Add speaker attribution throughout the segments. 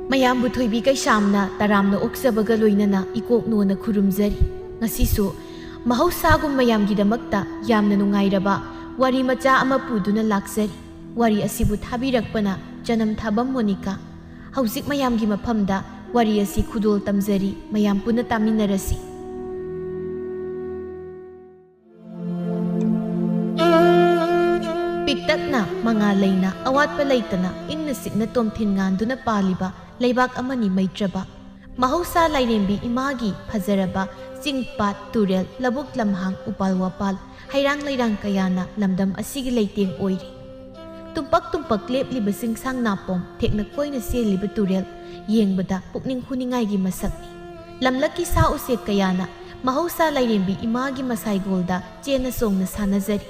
Speaker 1: ꯃꯌꯥꯝꯕꯨ ꯊꯣꯏꯕꯤ ꯀꯩꯁꯥꯝꯅ ꯇꯔꯥꯝꯅ ꯑꯣꯛꯆꯕꯒ ꯂꯣꯏꯅꯅ ꯏꯀꯣꯛꯅꯣꯅ ꯈꯨꯔꯨꯝꯖꯔꯤ꯫ ꯉꯁꯤꯁꯨ ꯃꯍꯧꯁꯥꯒꯨꯝ ꯃꯌꯥꯝꯒꯤꯗꯃꯛꯇ ꯌꯥꯝꯅ ꯅꯨꯡꯉꯥꯏꯔꯕ ꯋꯥꯔꯤ ꯃꯆꯥ ꯑꯃ ꯄꯨꯗꯨꯅ ꯂꯥꯛꯆꯔꯤ꯫ ꯋꯥꯔꯤ ꯑꯁꯤꯕꯨ ꯊꯥꯕꯤꯔꯛꯄꯅ ꯆꯅꯝ ꯊꯥꯕꯝ ꯃꯣꯅꯤꯀꯥ꯫ ꯍꯧꯖꯤꯛ ꯃꯌꯥꯝꯒꯤ ꯃꯐꯝꯗ ꯋꯥꯔꯤ ꯑꯁꯤ ꯈꯨꯗꯣꯜ ꯇꯝꯖꯔꯤ, ꯃꯌꯥꯝ ꯄꯨꯟꯅ ꯇꯥꯃꯤꯟꯅꯔꯁꯤ꯫ ꯄꯤꯛꯇꯛꯅ ꯃꯉꯥꯜ ꯂꯩꯅ ꯑꯋꯥꯠꯄ ꯂꯩꯇꯅ ꯏꯪꯅ ꯆꯤꯛꯅ ꯇꯣꯝꯊꯤꯟ ꯉꯥꯟꯗꯨꯅ ꯄꯥꯜꯂꯤꯕ ꯂꯩꯕꯥꯛ ꯑꯃꯅꯤ ꯃꯩꯇ꯭ꯔꯕ꯫ ꯃꯍꯧꯁꯥ ꯂꯥꯏꯔꯦꯝꯕꯤ ꯏꯃꯥꯒꯤ ꯐꯖꯔꯕ ꯆꯤꯡ ꯄꯥꯠ ꯇꯨꯔꯦꯜ ꯂꯧꯕꯨꯛ ꯂꯝꯍꯥꯡ ꯎꯄꯥꯜ ꯋꯥꯄꯥꯜ ꯍꯩꯔꯥꯡ ꯂꯩꯔꯥꯡ ꯀꯌꯥꯅ ꯂꯝꯗꯝ ꯑꯁꯤꯒꯤ ꯂꯩꯇꯦꯡ ꯑꯣꯏꯔꯤ꯫ ꯇꯨꯝꯄꯛ ꯇꯨꯝꯄꯛ ꯂꯦꯞꯂꯤꯕ ꯆꯤꯡꯁꯥꯡ ꯅꯥꯄꯣꯝ ꯊꯦꯛꯅ ꯀꯣꯏꯅ ꯆꯦꯜꯂꯤꯕ ꯇꯨꯔꯦꯜ ꯌꯦꯡꯕꯗ ꯄꯨꯛꯅꯤꯡ ꯍꯨꯅꯤꯡꯉꯥꯏꯒꯤ ꯃꯁꯛꯅꯤ꯫ ꯂꯝꯂꯛꯀꯤ ꯁꯥ ꯎꯆꯦꯛ ꯀꯌꯥꯅ ꯃꯍꯧꯁꯥ ꯂꯥꯏꯔꯦꯝꯕꯤ ꯏꯃꯥꯒꯤ ꯃꯁꯥꯏꯒꯣꯜꯗ ꯆꯦꯟꯅ ꯆꯣꯡꯅ ꯁꯥꯟꯅꯖꯔꯤ꯫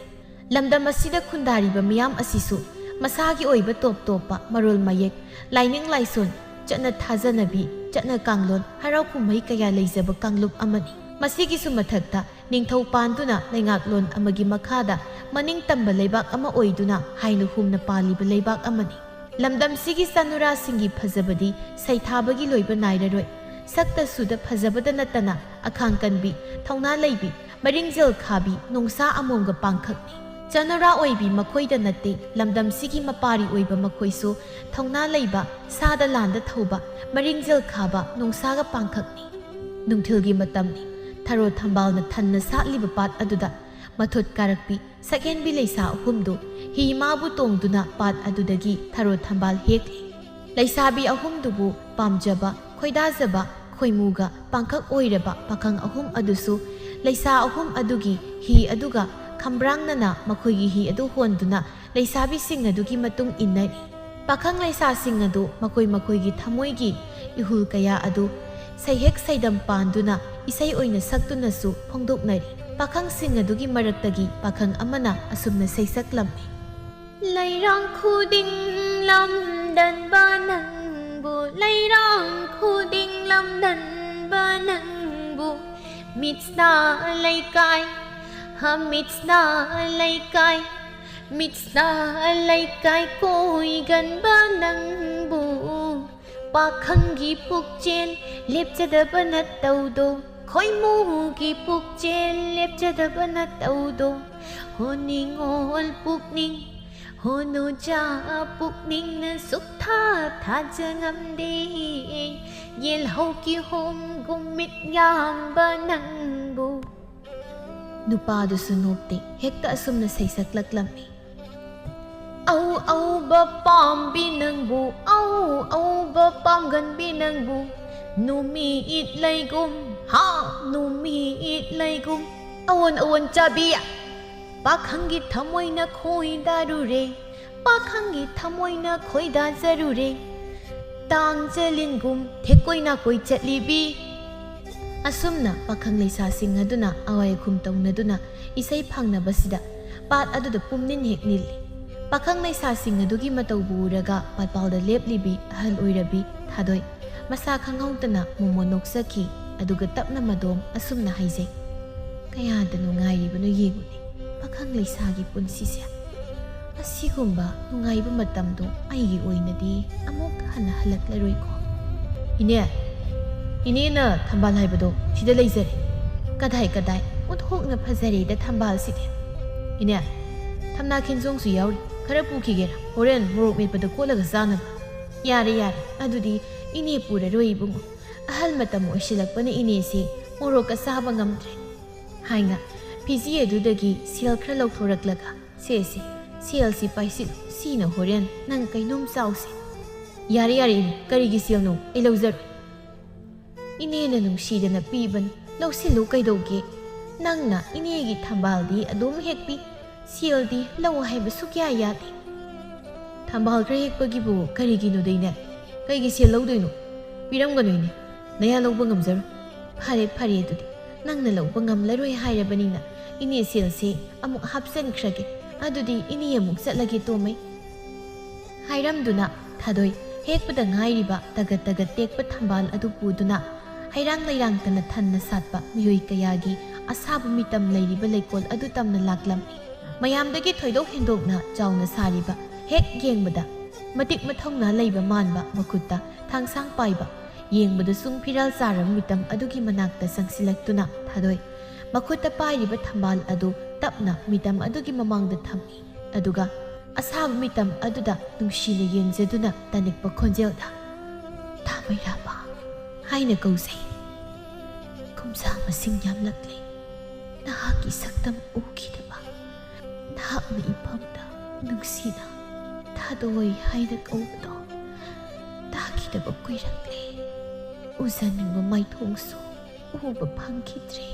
Speaker 1: ꯂꯝꯗꯝ ꯑꯁꯤꯗ ꯈꯨꯟꯗꯥꯔꯤꯕ ꯃꯤꯌꯥꯝ ꯑꯁꯤꯁꯨ ꯃꯁꯥꯒꯤ ꯑꯣꯏꯕ ꯇꯣꯞ ꯇꯣꯞꯄ ꯃꯔꯣꯜ ꯃꯌꯦꯛ, ꯂꯥꯏꯅꯤꯡ ꯂꯥꯏꯁꯣꯟ, ꯆꯠꯅ ꯊꯥꯖꯅꯕꯤ, ꯆꯠꯅ ꯀꯥꯡꯂꯣꯟ, ꯍꯔꯥꯎ ꯀꯨꯝꯍꯩ ꯀꯌꯥ ꯂꯩꯖꯕ ꯀꯥꯡꯂꯨꯞ ꯑꯃꯅꯤ꯫ ꯃꯁꯤꯒꯤꯁꯨ ꯃꯊꯛꯇ ꯅꯤꯡꯊꯧ ꯄꯥꯟꯗꯨꯅ ꯂꯩꯉꯥꯛꯂꯣꯟ ꯑꯃꯒꯤ ꯃꯈꯥꯗ ꯃꯅꯤꯡ ꯇꯝꯕ ꯂꯩꯕꯥꯛ ꯑꯃ ꯑꯣꯏꯗꯨꯅ ꯍꯥꯏꯅ ꯍꯨꯝꯅ ꯄꯥꯜꯂꯤꯕ ꯂꯩꯕꯥꯛ ꯑꯃꯅꯤ꯫ ꯂꯝꯗꯝꯁꯤꯒꯤ ꯆꯅꯨꯔꯥꯁꯤꯡꯒꯤ ꯐꯖꯕꯗꯤ ꯁꯩꯊꯥꯕꯒꯤ ꯂꯣꯏꯕ ꯅꯥꯏꯔꯔꯣꯏ꯫ ꯁꯛꯇꯁꯨꯗ ꯐꯖꯕꯗ ꯅꯠꯇꯅ ꯑꯈꯥꯡ ꯀꯟꯕꯤ, ꯊꯧꯅꯥ ꯂꯩꯕꯤ, ꯃꯔꯤꯡꯖꯦꯜ ꯈꯥꯕꯤ, ꯅꯣꯡꯁꯥ ꯑꯃꯣꯝꯒ ꯄꯥꯡꯈꯛꯅꯤ꯫ ꯆꯅꯨꯔꯥ ꯑꯣꯏꯕꯤ ꯃꯈꯣꯏꯗ ꯅꯠꯇꯦ, ꯂꯝꯗꯝꯁꯤꯒꯤ ꯃꯄꯥꯔꯤ ꯑꯣꯏꯕ ꯃꯈꯣꯏꯁꯨ ꯊꯧꯅꯥ ꯂꯩꯕ, ꯁꯥꯗ ꯂꯥꯟꯗ ꯊꯧꯕ, ꯃꯔꯤꯡꯖꯦꯜ ꯈꯥꯕ, ꯅꯣꯡꯁꯥꯒ ꯄꯥꯡꯈꯛꯅꯤ꯫ ꯅꯨꯡꯊꯤꯜꯒꯤ ꯃꯇꯝꯅꯤ꯫ ꯊꯔꯣ ꯊꯝꯕꯥꯜꯅ ꯊꯟꯅ ꯁꯥꯠꯂꯤꯕ ꯄꯥꯠ ꯑꯗꯨꯗ ꯃꯊꯣꯠ ꯀꯥꯔꯛꯄꯤ ꯁꯛꯍꯦꯟꯕꯤ ꯂꯩꯁꯥ ꯑꯍꯨꯝꯗꯨ ꯍꯤ ꯃꯥꯕꯨ ꯇꯣꯡꯗꯨꯅ ꯄꯥꯠ ꯑꯗꯨꯗꯒꯤ ꯊꯔꯣ ꯊꯝꯕꯥꯜ ꯍꯦꯛꯂꯤ꯫ ꯂꯩꯁꯥꯕꯤ ꯑꯍꯨꯝꯗꯨꯕꯨ ꯄꯥꯝꯖꯕ, ꯈꯣꯏꯗꯥꯖꯕ, ꯈꯣꯏꯃꯨꯒ ꯄꯥꯡꯈꯛ ꯑꯣꯏꯔꯕ ꯄꯥꯈꯪ ꯑꯍꯨꯝ ꯑꯗꯨꯁꯨ ꯂꯩꯁꯥ ꯑꯍꯨꯝ ꯑꯗꯨꯒꯤ ꯍꯤ ꯑꯗꯨꯒ ꯈꯝꯕ꯭ꯔꯥꯡꯅꯅ ꯃꯈꯣꯏꯒꯤ ꯍꯤ ꯑꯗꯨ ꯍꯣꯟꯗꯨꯅ ꯂꯩꯁꯥꯕꯤꯁꯤꯡ ꯑꯗꯨꯒꯤ ꯃꯇꯨꯡ ꯏꯟꯅꯔꯤ꯫ ꯄꯥꯈꯪ ꯂꯩꯁꯥꯁꯤꯡ ꯑꯗꯨ ꯃꯈꯣꯏ ꯃꯈꯣꯏꯒꯤ ꯊꯃꯣꯏꯒꯤ ꯏꯍꯨꯜ ꯀꯌꯥ ꯑꯗꯨ ꯁꯩꯍꯦꯛ ꯁꯩꯗꯝ ꯄꯥꯟꯗꯨꯅ ꯏꯁꯩ ꯑꯣꯏꯅ ꯁꯛꯇꯨꯅꯁꯨ ꯐꯣꯡꯗꯣꯛꯅꯔꯤ꯫ ꯄꯥꯈꯪꯁꯤꯡ ꯑꯗꯨꯒꯤ ꯃꯔꯛꯇꯒꯤ ꯄꯥꯈꯪ ꯑꯃꯅ ꯑꯁꯨꯝꯅ ꯁꯩꯁꯛꯂꯝꯃꯤ꯫ ꯂꯩꯔꯥꯡ ꯈꯨꯗꯤꯡ ꯂꯝꯗꯟꯕ ꯅꯪꯕꯨ, ꯂꯩꯔꯥꯡ ꯈꯨꯗꯤꯡ ꯂꯝꯗꯟꯕ ꯅꯪꯕꯨ, ꯃꯤꯠꯁꯅ ꯂꯩꯀꯥꯏ, ꯃꯤꯠꯁꯅ ꯂꯩꯀꯥꯏ, ꯃꯤꯠꯁꯅ ꯂꯩꯀꯥꯏ ꯀꯣꯏꯒꯟꯕ ꯅꯪꯕꯨ, ꯄꯥꯈꯪꯒꯤ ꯄꯨꯛꯆꯦꯜ ꯂꯦꯞꯆꯗꯕ ꯅꯇꯧꯗꯣ, ꯈꯣꯏꯃꯨꯒꯤ ꯄꯨꯛꯆꯦꯜ ꯂꯦꯞꯆꯗꯕ ꯅꯇꯧꯗꯣ, ꯍꯣꯅꯤꯡꯉꯣꯜ ꯄꯨꯛꯅꯤꯡ ꯍꯣꯅꯨꯖꯥ ꯄꯨꯛꯅꯤꯡꯅ ꯁꯨꯛꯊꯥ ꯊꯥꯖ ꯉꯝꯗꯦ, ꯌꯦꯜꯍꯧ ꯀꯤꯍꯣꯝꯒꯨꯝ ꯃꯤꯠ ꯌꯥꯝꯕ ꯅꯪꯕꯨ꯫ ꯅꯨꯄꯥꯗꯨꯁꯨ ꯅꯣꯞꯇꯦ, ꯍꯦꯛꯇ ꯑꯁꯨꯝꯅ ꯁꯩꯁꯛꯂꯛꯂꯝꯃꯤ꯫ ꯑꯧ ꯑꯧꯕ ꯄꯥꯝꯕꯤ ꯅꯪꯕꯨ, ꯑꯧ ꯑꯧꯕ ꯄꯥꯝꯒꯟꯕꯤ ꯅꯪꯕꯨ, ꯅꯨꯃꯤꯠ ꯂꯩꯒꯨꯝ, ꯅꯨꯃꯤꯠ ꯂꯩꯒꯨꯝ, ꯑꯋꯣꯟ ꯑꯋꯣꯟ ꯆꯥꯕꯤ, ꯄꯥꯈꯪꯒꯤ ꯊꯃꯣꯏꯅ ꯈꯣꯏꯗꯥꯔꯨꯔꯦ, ꯄꯥꯈꯪꯒꯤ ꯊꯃꯣꯏꯅ ꯈꯣꯏꯗꯥꯖꯔꯨꯔꯦ, ꯇꯥꯡꯖꯂꯤꯟꯒꯨꯝ ꯊꯦꯛꯀꯣꯏ ꯅꯥꯀꯣꯏ ꯆꯠꯂꯤꯕꯤ꯫ ꯑꯁꯨꯝꯅ ꯄꯥꯈꯪ ꯂꯩꯁꯥꯁꯤꯡ ꯑꯗꯨꯅ ꯑꯋꯥꯏ ꯑꯈꯨꯝ ꯇꯧꯅꯗꯨꯅ ꯏꯁꯩ ꯐꯪꯅꯕꯁꯤꯗ ꯄꯥꯠ ꯑꯗꯨꯗ ꯄꯨꯝꯅꯤꯟ ꯍꯦꯛ ꯅꯤꯜꯂꯤ꯫ ꯄꯥꯈꯪ ꯂꯩꯁꯥꯁꯤꯡ ꯑꯗꯨꯒꯤ ꯃꯇꯧꯕꯨ ꯎꯔꯒ ꯄꯥꯠꯄꯥꯜꯗ ꯂꯦꯞꯂꯤꯕꯤ ꯑꯍꯜ ꯑꯣꯏꯔꯕꯤ ꯊꯥꯗꯣꯏ ꯃꯁꯥ ꯈꯪꯍꯧꯗꯅ ꯃꯣꯃꯣꯟ ꯅꯣꯛꯆꯈꯤ, ꯑꯗꯨꯒ ꯇꯞꯅ ꯃꯗꯣꯝ ꯑꯁꯨꯝꯅ ꯍꯥꯏꯖꯩ꯫ ꯀꯌꯥꯗ ꯅꯨꯡꯉꯥꯏꯔꯤꯕꯅꯣ ꯌꯦꯡꯉꯨꯅꯦ ꯄꯥꯈꯪ ꯂꯩꯁꯥꯒꯤ ꯄꯨꯟꯁꯤꯁꯦ꯫ ꯑꯁꯤꯒꯨꯝꯕ ꯅꯨꯡꯉꯥꯏꯕ ꯃꯇꯝꯗꯣ ꯑꯩꯒꯤ ꯑꯣꯏꯅꯗꯤ ꯑꯃꯨꯛ ꯍꯟꯅ ꯍꯜꯂꯛꯂꯔꯣꯏꯀꯣ꯫ ꯏꯅꯦ, ꯏꯅꯦꯅ ꯊꯝꯕꯥꯜ ꯍꯥꯏꯕꯗꯣ ꯁꯤꯗ ꯂꯩꯖꯔꯦ꯫ ꯀꯗꯥꯏ ꯀꯗꯥꯏ ꯑꯣꯟꯊꯣꯛꯅ ꯐꯖꯔꯦꯗ ꯊꯝꯕꯥꯜꯁꯤꯗꯤ꯫ ꯏꯅꯦ, ꯊꯝꯅꯥ ꯈꯤꯟꯖꯣꯡꯁꯨ ꯌꯥꯎꯔꯤ, ꯈꯔ ꯄꯨꯈꯤꯒꯦꯔꯥ? ꯍꯣꯔꯦꯟ ꯃꯣꯔꯣꯛ ꯃꯦꯠꯄꯗ ꯀꯣꯠꯂꯒ ꯆꯥꯅꯕ꯫ ꯌꯥꯔꯦ ꯌꯥꯔꯦ, ꯑꯗꯨꯗꯤ ꯏꯅꯦ ꯄꯨꯔꯔꯣꯏ ꯏꯕꯨꯡꯉꯣ, ꯑꯍꯜ ꯃꯇꯝ ꯑꯣꯏꯁꯤꯜꯂꯛꯄꯅ ꯏꯅꯦꯁꯤ ꯃꯣꯔꯣꯛꯀ ꯆꯥꯕ ꯉꯝꯗ꯭ꯔꯦ ꯍꯥꯏꯅ ꯐꯤꯖꯤ ꯑꯗꯨꯗꯒꯤ ꯁꯦꯜ ꯈꯔ ꯂꯧꯊꯣꯔꯛꯂꯒ, ꯁꯦ ꯁꯦꯜꯁꯤ ꯄꯥꯏꯁꯤꯜꯂꯨ, ꯁꯤꯅ ꯍꯣꯔꯦꯟ ꯅꯪ ꯀꯩꯅꯣꯝ ꯆꯥꯎꯁꯦ꯫ ꯌꯥꯔꯦ ꯌꯥꯔꯦ ꯏꯅꯦ, ꯀꯔꯤꯒꯤ ꯁꯦꯜꯅꯣ? ꯑꯩ ꯂꯧꯖꯔꯣꯏ꯫ ꯏꯅꯦꯅ ꯅꯨꯡꯁꯤꯗꯅ ꯄꯤꯕꯅꯤ, ꯂꯧꯁꯤꯜꯂꯨ ꯀꯩꯗꯧꯒꯦ? ꯅꯪꯅ ꯏꯅꯦꯒꯤ ꯊꯝꯕꯥꯜꯗꯤ ꯑꯗꯨꯝ ꯍꯦꯛꯄꯤ, ꯁꯦꯜꯗꯤ ꯂꯧ ꯍꯥꯏꯕ ꯁꯨꯛꯌꯥ ꯌꯥꯗꯦ꯫ ꯊꯝꯕꯥꯜ ꯈꯔ ꯍꯦꯛꯄꯒꯤꯕꯨ ꯀꯔꯤꯒꯤꯅꯣꯗꯩꯅꯦ? ꯀꯩꯒꯤ ꯁꯦꯜ ꯂꯧꯗꯣꯏꯅꯣ? ꯄꯤꯔꯝꯒꯅꯨ ꯏꯅꯦ, ꯅꯌꯥ ꯂꯧꯕ ꯉꯝꯖꯔꯣꯏ꯫ ꯐꯔꯦ ꯐꯔꯦ, ꯑꯗꯨꯗꯤ ꯅꯪꯅ ꯂꯧꯕ ꯉꯝꯂꯔꯣꯏ ꯍꯥꯏꯔꯕꯅꯤꯅ ꯏꯅꯦ ꯁꯦꯜꯁꯦ ꯑꯃꯨꯛ ꯍꯥꯞꯆꯤꯟꯈ꯭ꯔꯒꯦ, ꯑꯗꯨꯗꯤ ꯏꯅꯦ ꯑꯃꯨꯛ ꯆꯠꯂꯒꯦ ꯇꯣꯝꯃꯩ ꯍꯥꯏꯔꯝꯗꯨꯅ ꯊꯥꯗꯣꯏ ꯍꯦꯛꯄꯗ ꯉꯥꯏꯔꯤꯕ ꯇꯒꯠ ꯇꯒꯠ ꯇꯦꯛꯄ ꯊꯝꯕꯥꯜ ꯑꯗꯨ ꯄꯨꯗꯨꯅ ꯍꯩꯔꯥꯡ ꯂꯩꯔꯥꯡꯇꯅ ꯊꯟꯅ ꯁꯥꯠꯄ ꯃꯤꯑꯣꯏ ꯀꯌꯥꯒꯤ ꯑꯁꯥꯕ ꯃꯤꯇꯝ ꯂꯩꯔꯤꯕ ꯂꯩꯀꯣꯜ ꯑꯗꯨ ꯇꯝꯅ ꯂꯥꯛꯂꯝꯃꯤ ꯃꯌꯥꯝꯗꯒꯤ ꯊꯣꯏꯗꯣꯛ ꯍꯦꯟꯗꯣꯛꯅ ꯆꯥꯎꯅ ꯁꯥꯔꯤꯕ ꯍꯦꯛ ꯌꯦꯡꯕꯗ ꯃꯇꯤꯛ ꯃꯊꯧꯅꯥ ꯂꯩꯕ ꯃꯥꯟꯕ ꯃꯈꯨꯠꯇ ꯊꯥꯡꯁꯥꯡ ꯄꯥꯏꯕ ꯌꯦꯡꯕꯗ ꯁꯨꯡ ꯐꯤꯔꯥꯜ ꯆꯥꯔꯕ ꯃꯤꯇꯝ ꯑꯗꯨꯒꯤ ꯃꯅꯥꯛꯇ ꯆꯪꯁꯤꯜꯂꯛꯇꯨꯅ ꯊꯥꯗꯣꯏ ꯃꯈꯨꯠꯇ ꯄꯥꯏꯔꯤꯕ ꯊꯝꯕꯥꯜ ꯑꯗꯨ ꯇꯞꯅ ꯃꯤꯇꯝ ꯑꯗꯨꯒꯤ ꯃꯃꯥꯡꯗ ꯊꯝꯃꯤ ꯑꯗꯨꯒ ꯑꯁꯥꯕ ꯃꯤꯇꯝ ꯑꯗꯨꯗ ꯅꯨꯡꯁꯤꯅ ꯌꯦꯡꯖꯗꯨꯅ ꯇꯅꯤꯛꯄ ꯈꯣꯟꯖꯦꯜꯗ ꯊꯥ ꯃꯩꯔꯥꯕ ꯍꯥꯏꯅ ꯀꯧꯖꯩ ꯀꯨꯝꯖꯥ ꯃꯁꯤꯡ ꯌꯥꯝꯂꯛꯂꯦ ꯅꯍꯥꯛꯀꯤ ꯁꯛꯇꯝ ꯎꯈꯤꯗꯕ ꯅꯍꯥꯛꯅ ꯏꯐꯝꯗ ꯅꯨꯡꯁꯤꯅ ꯊꯥꯗꯣꯏ ꯍꯥꯏꯅ ꯀꯧꯕꯗꯣ ꯇꯥꯈꯤꯗꯕ ꯀꯨꯏꯔꯛꯂꯦ ꯎꯖꯅꯤꯡꯕ ꯃꯥꯏꯊꯣꯡꯁꯨ ꯎꯕ ꯐꯪꯈꯤꯗ꯭ꯔꯦ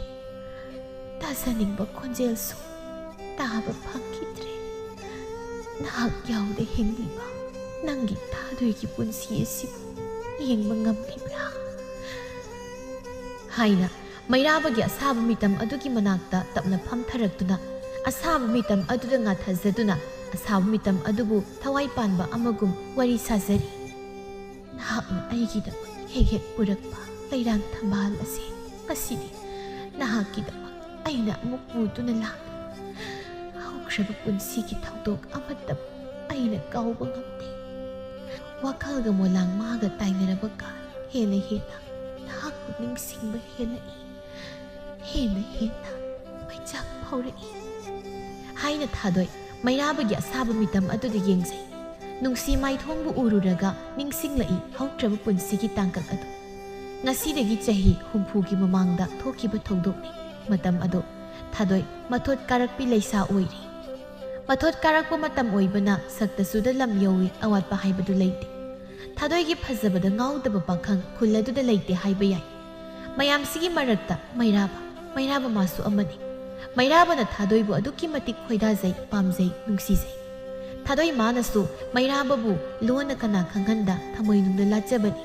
Speaker 1: ꯇꯥꯖꯅꯤꯡꯕ ꯈꯣꯟꯖꯦꯜꯁꯨ ꯇꯥꯕ ꯐꯪꯈꯤꯗ꯭ꯔꯦ ꯅꯍꯥꯛ ꯌꯥꯎꯗ ꯍꯤꯡꯂꯤꯕ ꯅꯪꯒꯤ ꯊꯥꯗꯣꯏꯒꯤ ꯄꯨꯟꯁꯤ ꯑꯁꯤꯕꯨ ꯌꯦꯡꯕ ꯉꯝꯂꯤꯕ꯭ꯔꯥ ꯍꯥꯏꯅ ꯃꯩꯔꯥꯕꯒꯤ ꯑꯁꯥꯕ ꯃꯤꯇꯝ ꯑꯗꯨꯒꯤ ꯃꯅꯥꯛꯇ ꯇꯞꯅ ꯐꯝꯊꯔꯛꯇꯨꯅ ꯑꯁꯥꯕ ꯃꯤꯇꯝ ꯑꯗꯨꯗ ꯉꯥꯊꯖꯗꯨꯅ ꯑꯁꯥꯕ ꯃꯤꯇꯝ ꯑꯗꯨꯕꯨ ꯊꯋꯥꯏ ꯄꯥꯟꯕ ꯑꯃꯒꯨꯝ ꯋꯥꯔꯤ ꯁꯥꯖꯔꯤ ꯅꯍꯥꯛꯅ ꯑꯩꯒꯤꯗꯃꯛ ꯍꯦꯛ ꯍꯦꯛ ꯄꯨꯔꯛꯄ ꯂꯩꯔꯥꯡ ꯊꯝꯕꯥꯜ ꯑꯁꯤ ꯉꯁꯤꯗꯤ ꯅꯍꯥꯛꯀꯤꯗꯃꯛ ꯑꯩꯅ ꯑꯃꯨꯛ ꯄꯨꯗꯨꯅ ꯂꯥꯛꯂꯤ ꯍꯧꯈ꯭ꯔꯕ ꯄꯨꯟꯁꯤꯒꯤ ꯊꯧꯗꯣꯛ ꯑꯃꯠꯇ ꯑꯩꯅ ꯀꯥꯎꯕ ꯉꯝꯗꯦ ꯋꯥꯈꯜꯒ ꯃꯣꯂꯥꯡ ꯃꯥꯒ ꯇꯥꯏꯅꯔꯕ ꯀꯥꯟ ꯍꯦꯟꯅ ꯍꯦꯟꯅ ꯅꯍꯥꯛꯄꯨ ꯅꯤꯡꯁꯤꯡꯕ ꯍꯦꯟꯅ ꯃꯩꯆꯥꯛ ꯐꯥꯎꯔꯛꯏ ꯍꯥꯏꯅ ꯊꯥꯗꯣꯏ ꯃꯩꯔꯥꯕꯒꯤ ꯑꯁꯥꯕ ꯃꯤꯇꯝ ꯑꯗꯨꯗ ꯌꯦꯡꯖꯩ ꯅꯨꯡꯁꯤ ꯃꯥꯏꯊꯣꯡꯕꯨ ꯎꯔꯨꯔꯒ ꯅꯤꯡꯁꯤꯡꯂꯛꯏ ꯍꯧꯈ꯭ꯔꯕ ꯄꯨꯟꯁꯤꯒꯤ ꯇꯥꯡꯀꯛ ꯑꯗꯨ ꯉꯁꯤꯗꯒꯤ ꯆꯍꯤ 60ꯒꯤ ꯃꯃꯥꯡꯗ ꯊꯣꯛꯈꯤꯕ ꯊꯧꯗꯣꯛꯅꯤ ꯃꯇꯝ ꯑꯗꯨ ꯊꯥꯗꯣꯏ ꯃꯊꯣꯠ ꯀꯥꯔꯛꯄꯤ ꯂꯩꯁꯥ ꯑꯣꯏꯔꯤ ꯃꯊꯣꯠ ꯀꯥꯔꯛꯄ ꯃꯇꯝ ꯑꯣꯏꯕꯅ ꯁꯛꯇꯁꯨꯗ ꯂꯝ ꯌꯧꯏ ꯑꯋꯥꯠꯄ ꯍꯥꯏꯕꯗꯨ ꯂꯩꯇꯦ ꯊꯥꯗꯣꯏꯒꯤ ꯐꯖꯕꯗ ꯉꯥꯎꯗꯕ ꯄꯥꯈꯪ ꯈꯨꯜ ꯑꯗꯨꯗ ꯂꯩꯇꯦ ꯍꯥꯏꯕ ꯌꯥꯏ ꯃꯌꯥꯝꯁꯤꯒꯤ ꯃꯔꯛꯇ ꯃꯩꯔꯥꯕ ꯃꯥꯁꯨ ꯑꯃꯅꯤ ꯃꯩꯔꯥꯕꯅ ꯊꯥꯗꯣꯏꯕꯨ ꯑꯗꯨꯛꯀꯤ ꯃꯇꯤꯛ ꯈꯣꯏꯗꯥꯖꯩ ꯄꯥꯝꯖꯩ ꯅꯨꯡꯁꯤꯖꯩ ꯊꯥꯗꯣꯏ ꯃꯥꯅꯁꯨ ꯃꯩꯔꯥꯕꯕꯨ ꯂꯣꯟꯅ ꯀꯅꯥ ꯈꯪꯍꯟꯗ ꯊꯃꯣꯏꯅꯨꯡꯗ ꯂꯥꯠꯆꯕꯅꯤ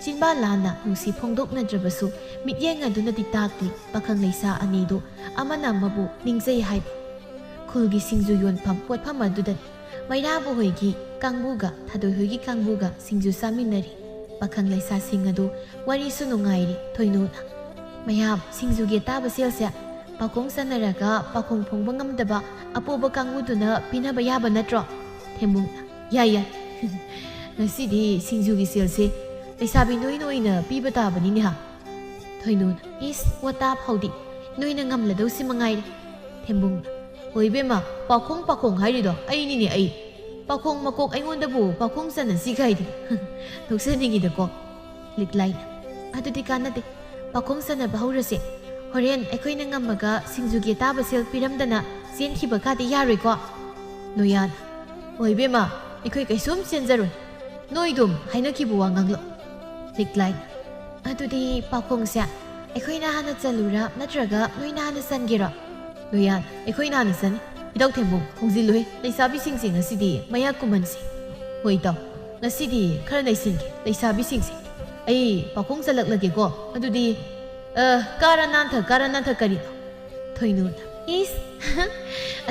Speaker 1: ꯆꯤꯟꯕꯥ ꯂꯥꯟꯅ ꯅꯨꯡꯁꯤ ꯐꯣꯡꯗꯣꯛꯅꯗ꯭ꯔꯕꯁꯨ ꯃꯤꯠꯌꯦꯡ ꯑꯗꯨꯅꯗꯤ ꯇꯥꯛꯂꯤ ꯄꯥꯈꯪ ꯂꯩꯁꯥ ꯑꯅꯤꯗꯨ ꯑꯃꯅ ꯑꯃꯕꯨ ꯅꯤꯡꯖꯩ ꯍꯥꯏꯕ ꯈꯨꯜꯒꯤ ꯁꯤꯡꯖꯨ ꯌꯣꯟꯐꯝ ꯄꯣꯠꯐꯝ ꯑꯗꯨꯗꯅꯤ ꯃꯩꯔꯥꯕ ꯍꯣꯏꯒꯤ ꯀꯥꯡꯕꯨꯒ ꯊꯥꯗꯣꯏ ꯍꯣꯏꯒꯤ ꯀꯥꯡꯕꯨꯒ ꯁꯤꯡꯖꯨ ꯆꯥꯃꯤꯟꯅꯔꯤ ꯄꯥꯈꯪ ꯂꯩꯁꯥꯁꯤꯡ ꯑꯗꯨ ꯋꯥꯔꯤꯁꯨ ꯅꯨꯡꯉꯥꯏꯔꯤ ꯊꯣꯏꯅꯨꯅ ꯃꯌꯥꯝ ꯁꯤꯡꯖꯨꯒꯤ ꯑꯇꯥꯕ ꯁꯦꯜꯁꯦ ꯄꯥꯈꯣꯡ ꯆꯟꯅꯔꯒ ꯄꯥꯈꯣꯡ ꯐꯣꯡꯕ ꯉꯝꯗꯕ ꯑꯄꯣꯕ ꯀꯥꯡꯕꯨꯗꯨꯅ ꯄꯤꯅꯕ ꯌꯥꯕ ꯅꯠꯇ꯭ꯔꯣ ꯊꯦꯝꯕꯨꯡꯅ ꯌꯥꯏ ꯉꯁꯤꯗꯤ ꯁꯤꯡꯖꯨꯒꯤ ꯁꯦꯜꯁꯦ ꯂꯩꯁꯥꯕꯤ ꯅꯣꯏꯅ ꯑꯣꯏꯅ ꯄꯤꯕ ꯇꯥꯕꯅꯤꯅꯦ ꯍꯥ ꯊꯣꯏꯅꯨꯅ ꯏꯁ ꯋꯥꯇꯥ ꯐꯥꯎꯗꯤ ꯅꯣꯏꯅ ꯉꯝꯂꯗꯧꯁꯤ ꯃꯉꯥꯏꯔꯦ ꯊꯦꯝꯕꯨꯡꯅ ꯍꯣꯏ ꯕꯦꯝꯃ ꯄꯥꯈꯣꯡ ꯍꯥꯏꯔꯤꯗꯣ ꯑꯩꯅꯤꯅꯦ ꯑꯩ ꯄꯥꯈꯣꯡ ꯃꯀꯣꯛ ꯑꯩꯉꯣꯟꯗꯕꯨ ꯄꯥꯈꯣꯡ ꯆꯟꯅꯁꯤ ꯀꯥꯏꯗꯤ ꯊꯣꯛꯆꯅꯤꯡꯉꯤꯗꯀꯣ ꯂꯤꯛꯂꯥꯏꯅ ꯑꯗꯨꯗꯤ ꯀꯥꯟꯅꯗꯦ ꯄꯥꯈꯣꯡ ꯆꯟꯅꯕ ꯍꯧꯔꯁꯦ ꯍꯣꯔꯦꯟ ꯑꯩꯈꯣꯏꯅ ꯉꯝꯃꯒ ꯁꯤꯡꯖꯨꯒꯤ ꯑꯇꯥꯕ ꯁꯦꯜ ꯄꯤꯔꯝꯗꯅ ꯆꯦꯟꯈꯤꯕ ꯀꯥꯗꯤ ꯌꯥꯔꯣꯏꯀꯣ ꯂꯣꯌꯥꯅ ꯍꯣꯏ ꯕꯦꯝꯃ ꯑꯩꯈꯣꯏ ꯀꯩꯁꯨꯝ ꯆꯦꯟꯖꯔꯣꯏ ꯅꯣꯏꯗꯨꯝ ꯍꯥꯏꯅꯈꯤꯕ ꯋꯥ ꯉꯥꯡꯂꯣ ꯂꯤꯛꯂꯥꯏꯅ ꯑꯗꯨꯗꯤ ꯄꯥꯈꯣꯡꯁꯦ ꯑꯩꯈꯣꯏꯅ ꯍꯥꯟꯅ ꯆꯜꯂꯨꯔꯥ ꯅꯠꯇ꯭ꯔꯒ ꯅꯣꯏꯅ ꯍꯥꯟꯅ ꯆꯟꯒꯦꯔꯣ ꯂꯣꯌꯥꯅ ꯑꯩꯈꯣꯏꯅ ꯍꯥꯟꯅ ꯆꯟꯅꯤ ꯏꯇꯧ ꯊꯦꯝꯕꯨꯡ ꯈꯣꯡꯖꯤꯜꯂꯨꯍꯦ ꯂꯩꯁꯥꯕꯤꯁꯤꯡꯁꯦ ꯉꯁꯤꯗꯤ ꯃꯌꯥ ꯀꯨꯝꯍꯟꯁꯤ ꯍꯣꯏ ꯏꯇꯥꯎ ꯉꯁꯤꯗꯤ ꯈꯔ ꯅꯩꯁꯤꯟꯒꯦ ꯂꯩꯁꯥꯕꯤꯁꯤꯡꯁꯦ ꯑꯩ ꯄꯥꯈꯣꯡ ꯆꯜꯂꯛꯂꯒꯦꯀꯣ ꯑꯗꯨꯗꯤ ꯀꯥꯔ ꯅꯥꯟꯊ ꯀꯔꯤꯅꯣ ꯊꯣꯏꯅꯨꯅ ꯏꯁ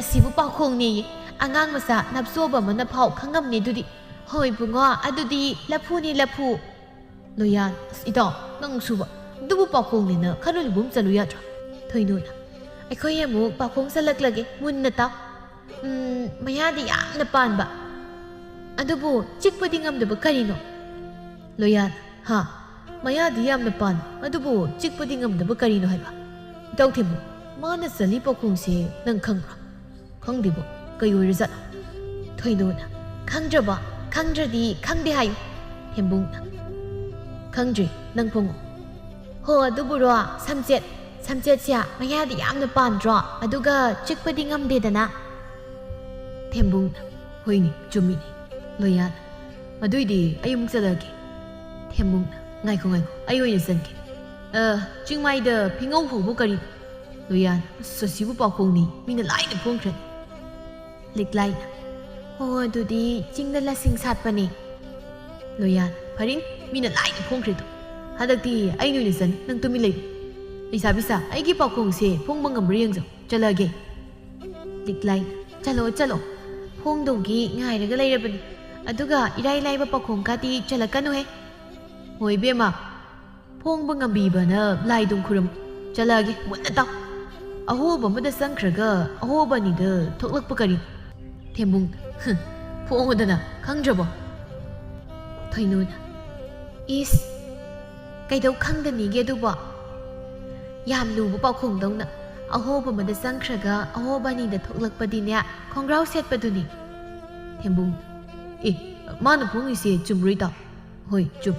Speaker 1: ꯑꯁꯤꯕꯨ ꯄꯥꯈꯣꯡꯅꯦꯌꯦ ꯑꯉꯥꯡ ꯃꯆꯥ ꯅꯞꯆꯣꯕ ꯑꯃꯅ ꯐꯥꯎ ꯈꯪꯉꯝꯅꯦ ꯑꯗꯨꯗꯤ ꯍꯣꯏ ꯕꯨꯡꯉꯣ ꯑꯗꯨꯗꯤ ꯂꯐꯨꯅꯤ ꯂꯐꯨ ꯂꯣꯌꯥꯟ ꯏꯇꯥꯎ ꯅꯪ ꯁꯨꯕ ꯑꯗꯨꯕꯨ ꯄꯥꯈꯣꯡꯅꯤꯅ ꯈꯔ ꯂꯨꯕꯨꯝ ꯆꯜꯂꯨ ꯌꯥꯗ꯭ꯔꯣ ꯊꯣꯏꯅꯨꯅ ꯑꯩꯈꯣꯏ ꯑꯃꯨꯛ ꯄꯥꯈꯣꯡ ꯆꯜꯂꯛꯂꯒꯦ ꯃꯨꯟꯅ ꯇꯥꯎ ꯃꯌꯥꯗꯤ ꯌꯥꯝꯅ ꯄꯥꯟꯕ ꯑꯗꯨꯕꯨ ꯆꯤꯛꯄꯗꯤ ꯉꯝꯗꯕ ꯀꯔꯤꯅꯣ ꯂꯣꯌꯥꯟ ꯍꯥ ꯃꯌꯥꯗꯤ ꯌꯥꯝꯅ ꯄꯥꯟ ꯑꯗꯨꯕꯨ ꯆꯤꯛꯄꯗꯤ ꯉꯝꯗꯕ ꯀꯔꯤꯅꯣ ꯍꯥꯏꯕ ꯏꯇꯧ ꯊꯦꯝꯕꯨꯡ ꯃꯥꯅ ꯆꯜꯂꯤ ꯄꯥꯈꯣꯡꯁꯦ ꯅꯪ ꯈꯪꯕ꯭ꯔꯣ ꯈꯪꯗꯦꯕꯣ ꯀꯩ ꯑꯣꯏꯔꯖꯥꯠꯅꯣ ꯊꯣꯏꯅꯨꯅ ꯈꯪꯗ꯭ꯔꯕ ꯈꯪꯗ꯭ꯔꯗꯤ ꯈꯪꯗꯦ ꯍꯥꯏꯌꯨ ꯊꯦꯝꯕꯨꯡꯅ ꯈꯪꯗ꯭ꯔꯤ ꯅꯪ ꯐꯣꯡꯉꯣ ꯍꯣ ꯑꯗꯨꯕꯨꯔꯣ ꯁꯝꯆꯦꯠꯁꯦ ꯃꯌꯥꯗꯤ ꯌꯥꯝꯅ ꯄꯥꯟꯗ꯭ꯔꯣ ꯑꯗꯨꯒ ꯆꯤꯛꯄꯗꯤ ꯉꯝꯗꯦꯗꯅ ꯊꯦꯝꯕꯨꯡꯅ ꯍꯣꯏꯅꯤ ꯆꯨꯝꯃꯤꯅꯤ ꯂꯣꯌꯥꯟ ꯑꯗꯨꯏꯗꯤ ꯑꯩ ꯑꯃꯨꯛ ꯆꯠꯂꯒꯦ ꯊꯦꯝꯕꯨꯡꯅ ꯉꯥꯏꯈꯣ ꯑꯩ ꯑꯣꯏꯅ ꯆꯟꯒꯦ ꯆꯤꯡꯃꯥꯏꯗ ꯐꯤꯉꯧ ꯐꯧꯕ ꯀꯔꯤꯅꯣ ꯂꯣꯌꯥꯟ ꯑꯁꯤꯕꯨ ꯄꯥꯈꯣꯡꯅꯤ ꯃꯤꯅ ꯂꯥꯏꯅ ꯐꯣꯡꯈ꯭ꯔꯅꯤ ꯂꯤꯛꯂꯥꯏꯅ ꯍꯣ ꯑꯗꯨꯗꯤ ꯆꯤꯡꯗ ꯂꯁꯤꯡ ꯁꯥꯠꯄꯅꯤ ꯂꯣꯌꯥꯟ ꯐꯔꯤꯡ ꯃꯤꯅ ꯂꯥꯏꯅ ꯐꯣꯡꯈ꯭ꯔꯦꯗꯣ ꯍꯟꯗꯛꯇꯤ ꯑꯩ ꯑꯣꯏꯅ ꯆꯟꯅꯤ ꯅꯪ ꯇꯨꯃꯤꯟ ꯂꯩꯕ ꯂꯩꯁꯥꯕꯤꯁꯥ ꯑꯩꯒꯤ ꯄꯥꯈꯣꯡꯁꯦ ꯐꯣꯡꯕ ꯉꯝꯕ꯭ꯔꯥ ꯌꯦꯡꯖꯧ ꯆꯠꯂꯒꯦ ꯂꯤꯛꯂꯥꯏꯅ ꯆꯠꯂꯣ ꯐꯣꯡꯗꯧꯒꯤ ꯉꯥꯏꯔꯒ ꯂꯩꯔꯕꯅꯤ ꯑꯗꯨꯒ ꯏꯔꯥꯏ ꯂꯥꯏꯕ ꯄꯥꯈꯣꯡꯒꯗꯤ ꯆꯠꯂꯛꯀꯅꯨꯍꯦ ꯍꯣꯏ ꯕꯦꯝꯃ ꯐꯣꯡꯕ ꯉꯝꯕꯤꯕꯅ ꯂꯥꯏꯗꯨꯝ ꯈꯨꯔꯨꯝ ꯆꯠꯂꯒꯦ ꯃꯨꯟꯅ ꯇꯥꯎ ꯑꯍꯣꯕ ꯑꯃꯗ ꯆꯪꯈ꯭ꯔꯒ ꯑꯍꯣꯕ ꯑꯅꯤꯗ ꯊꯣꯛꯂꯛꯄ ꯀꯔꯤ ꯊꯦꯝꯕꯨꯡ ꯐꯣꯡꯉꯗꯅ ꯈꯪꯗ꯭ꯔꯕꯣ ꯊꯣꯏꯅꯨꯅ ꯏꯁ ꯀꯩꯗꯧ ꯈꯪꯗꯅꯤꯒꯦ ꯑꯗꯨꯕꯣ ꯌꯥꯝ ꯂꯨꯕ ꯄꯥꯎꯈꯣꯡꯗꯧꯅ ꯑꯍꯣꯕ ꯑꯃꯗ ꯆꯪꯈ꯭ꯔꯒ ꯑꯍꯣꯕ ꯑꯅꯤꯗ ꯊꯣꯛꯂꯛꯄꯗꯤꯅꯦ ꯈꯣꯡꯒ꯭ꯔꯥꯎ ꯁꯦꯠꯄꯗꯨꯅꯤ ꯊꯦꯝꯕꯨꯡ ꯃꯥꯅ ꯐꯣꯡꯉꯤꯁꯦ ꯆꯨꯝꯕ꯭ꯔꯣ ꯏꯇꯥꯎ ꯍꯣꯏ ꯆꯨꯝ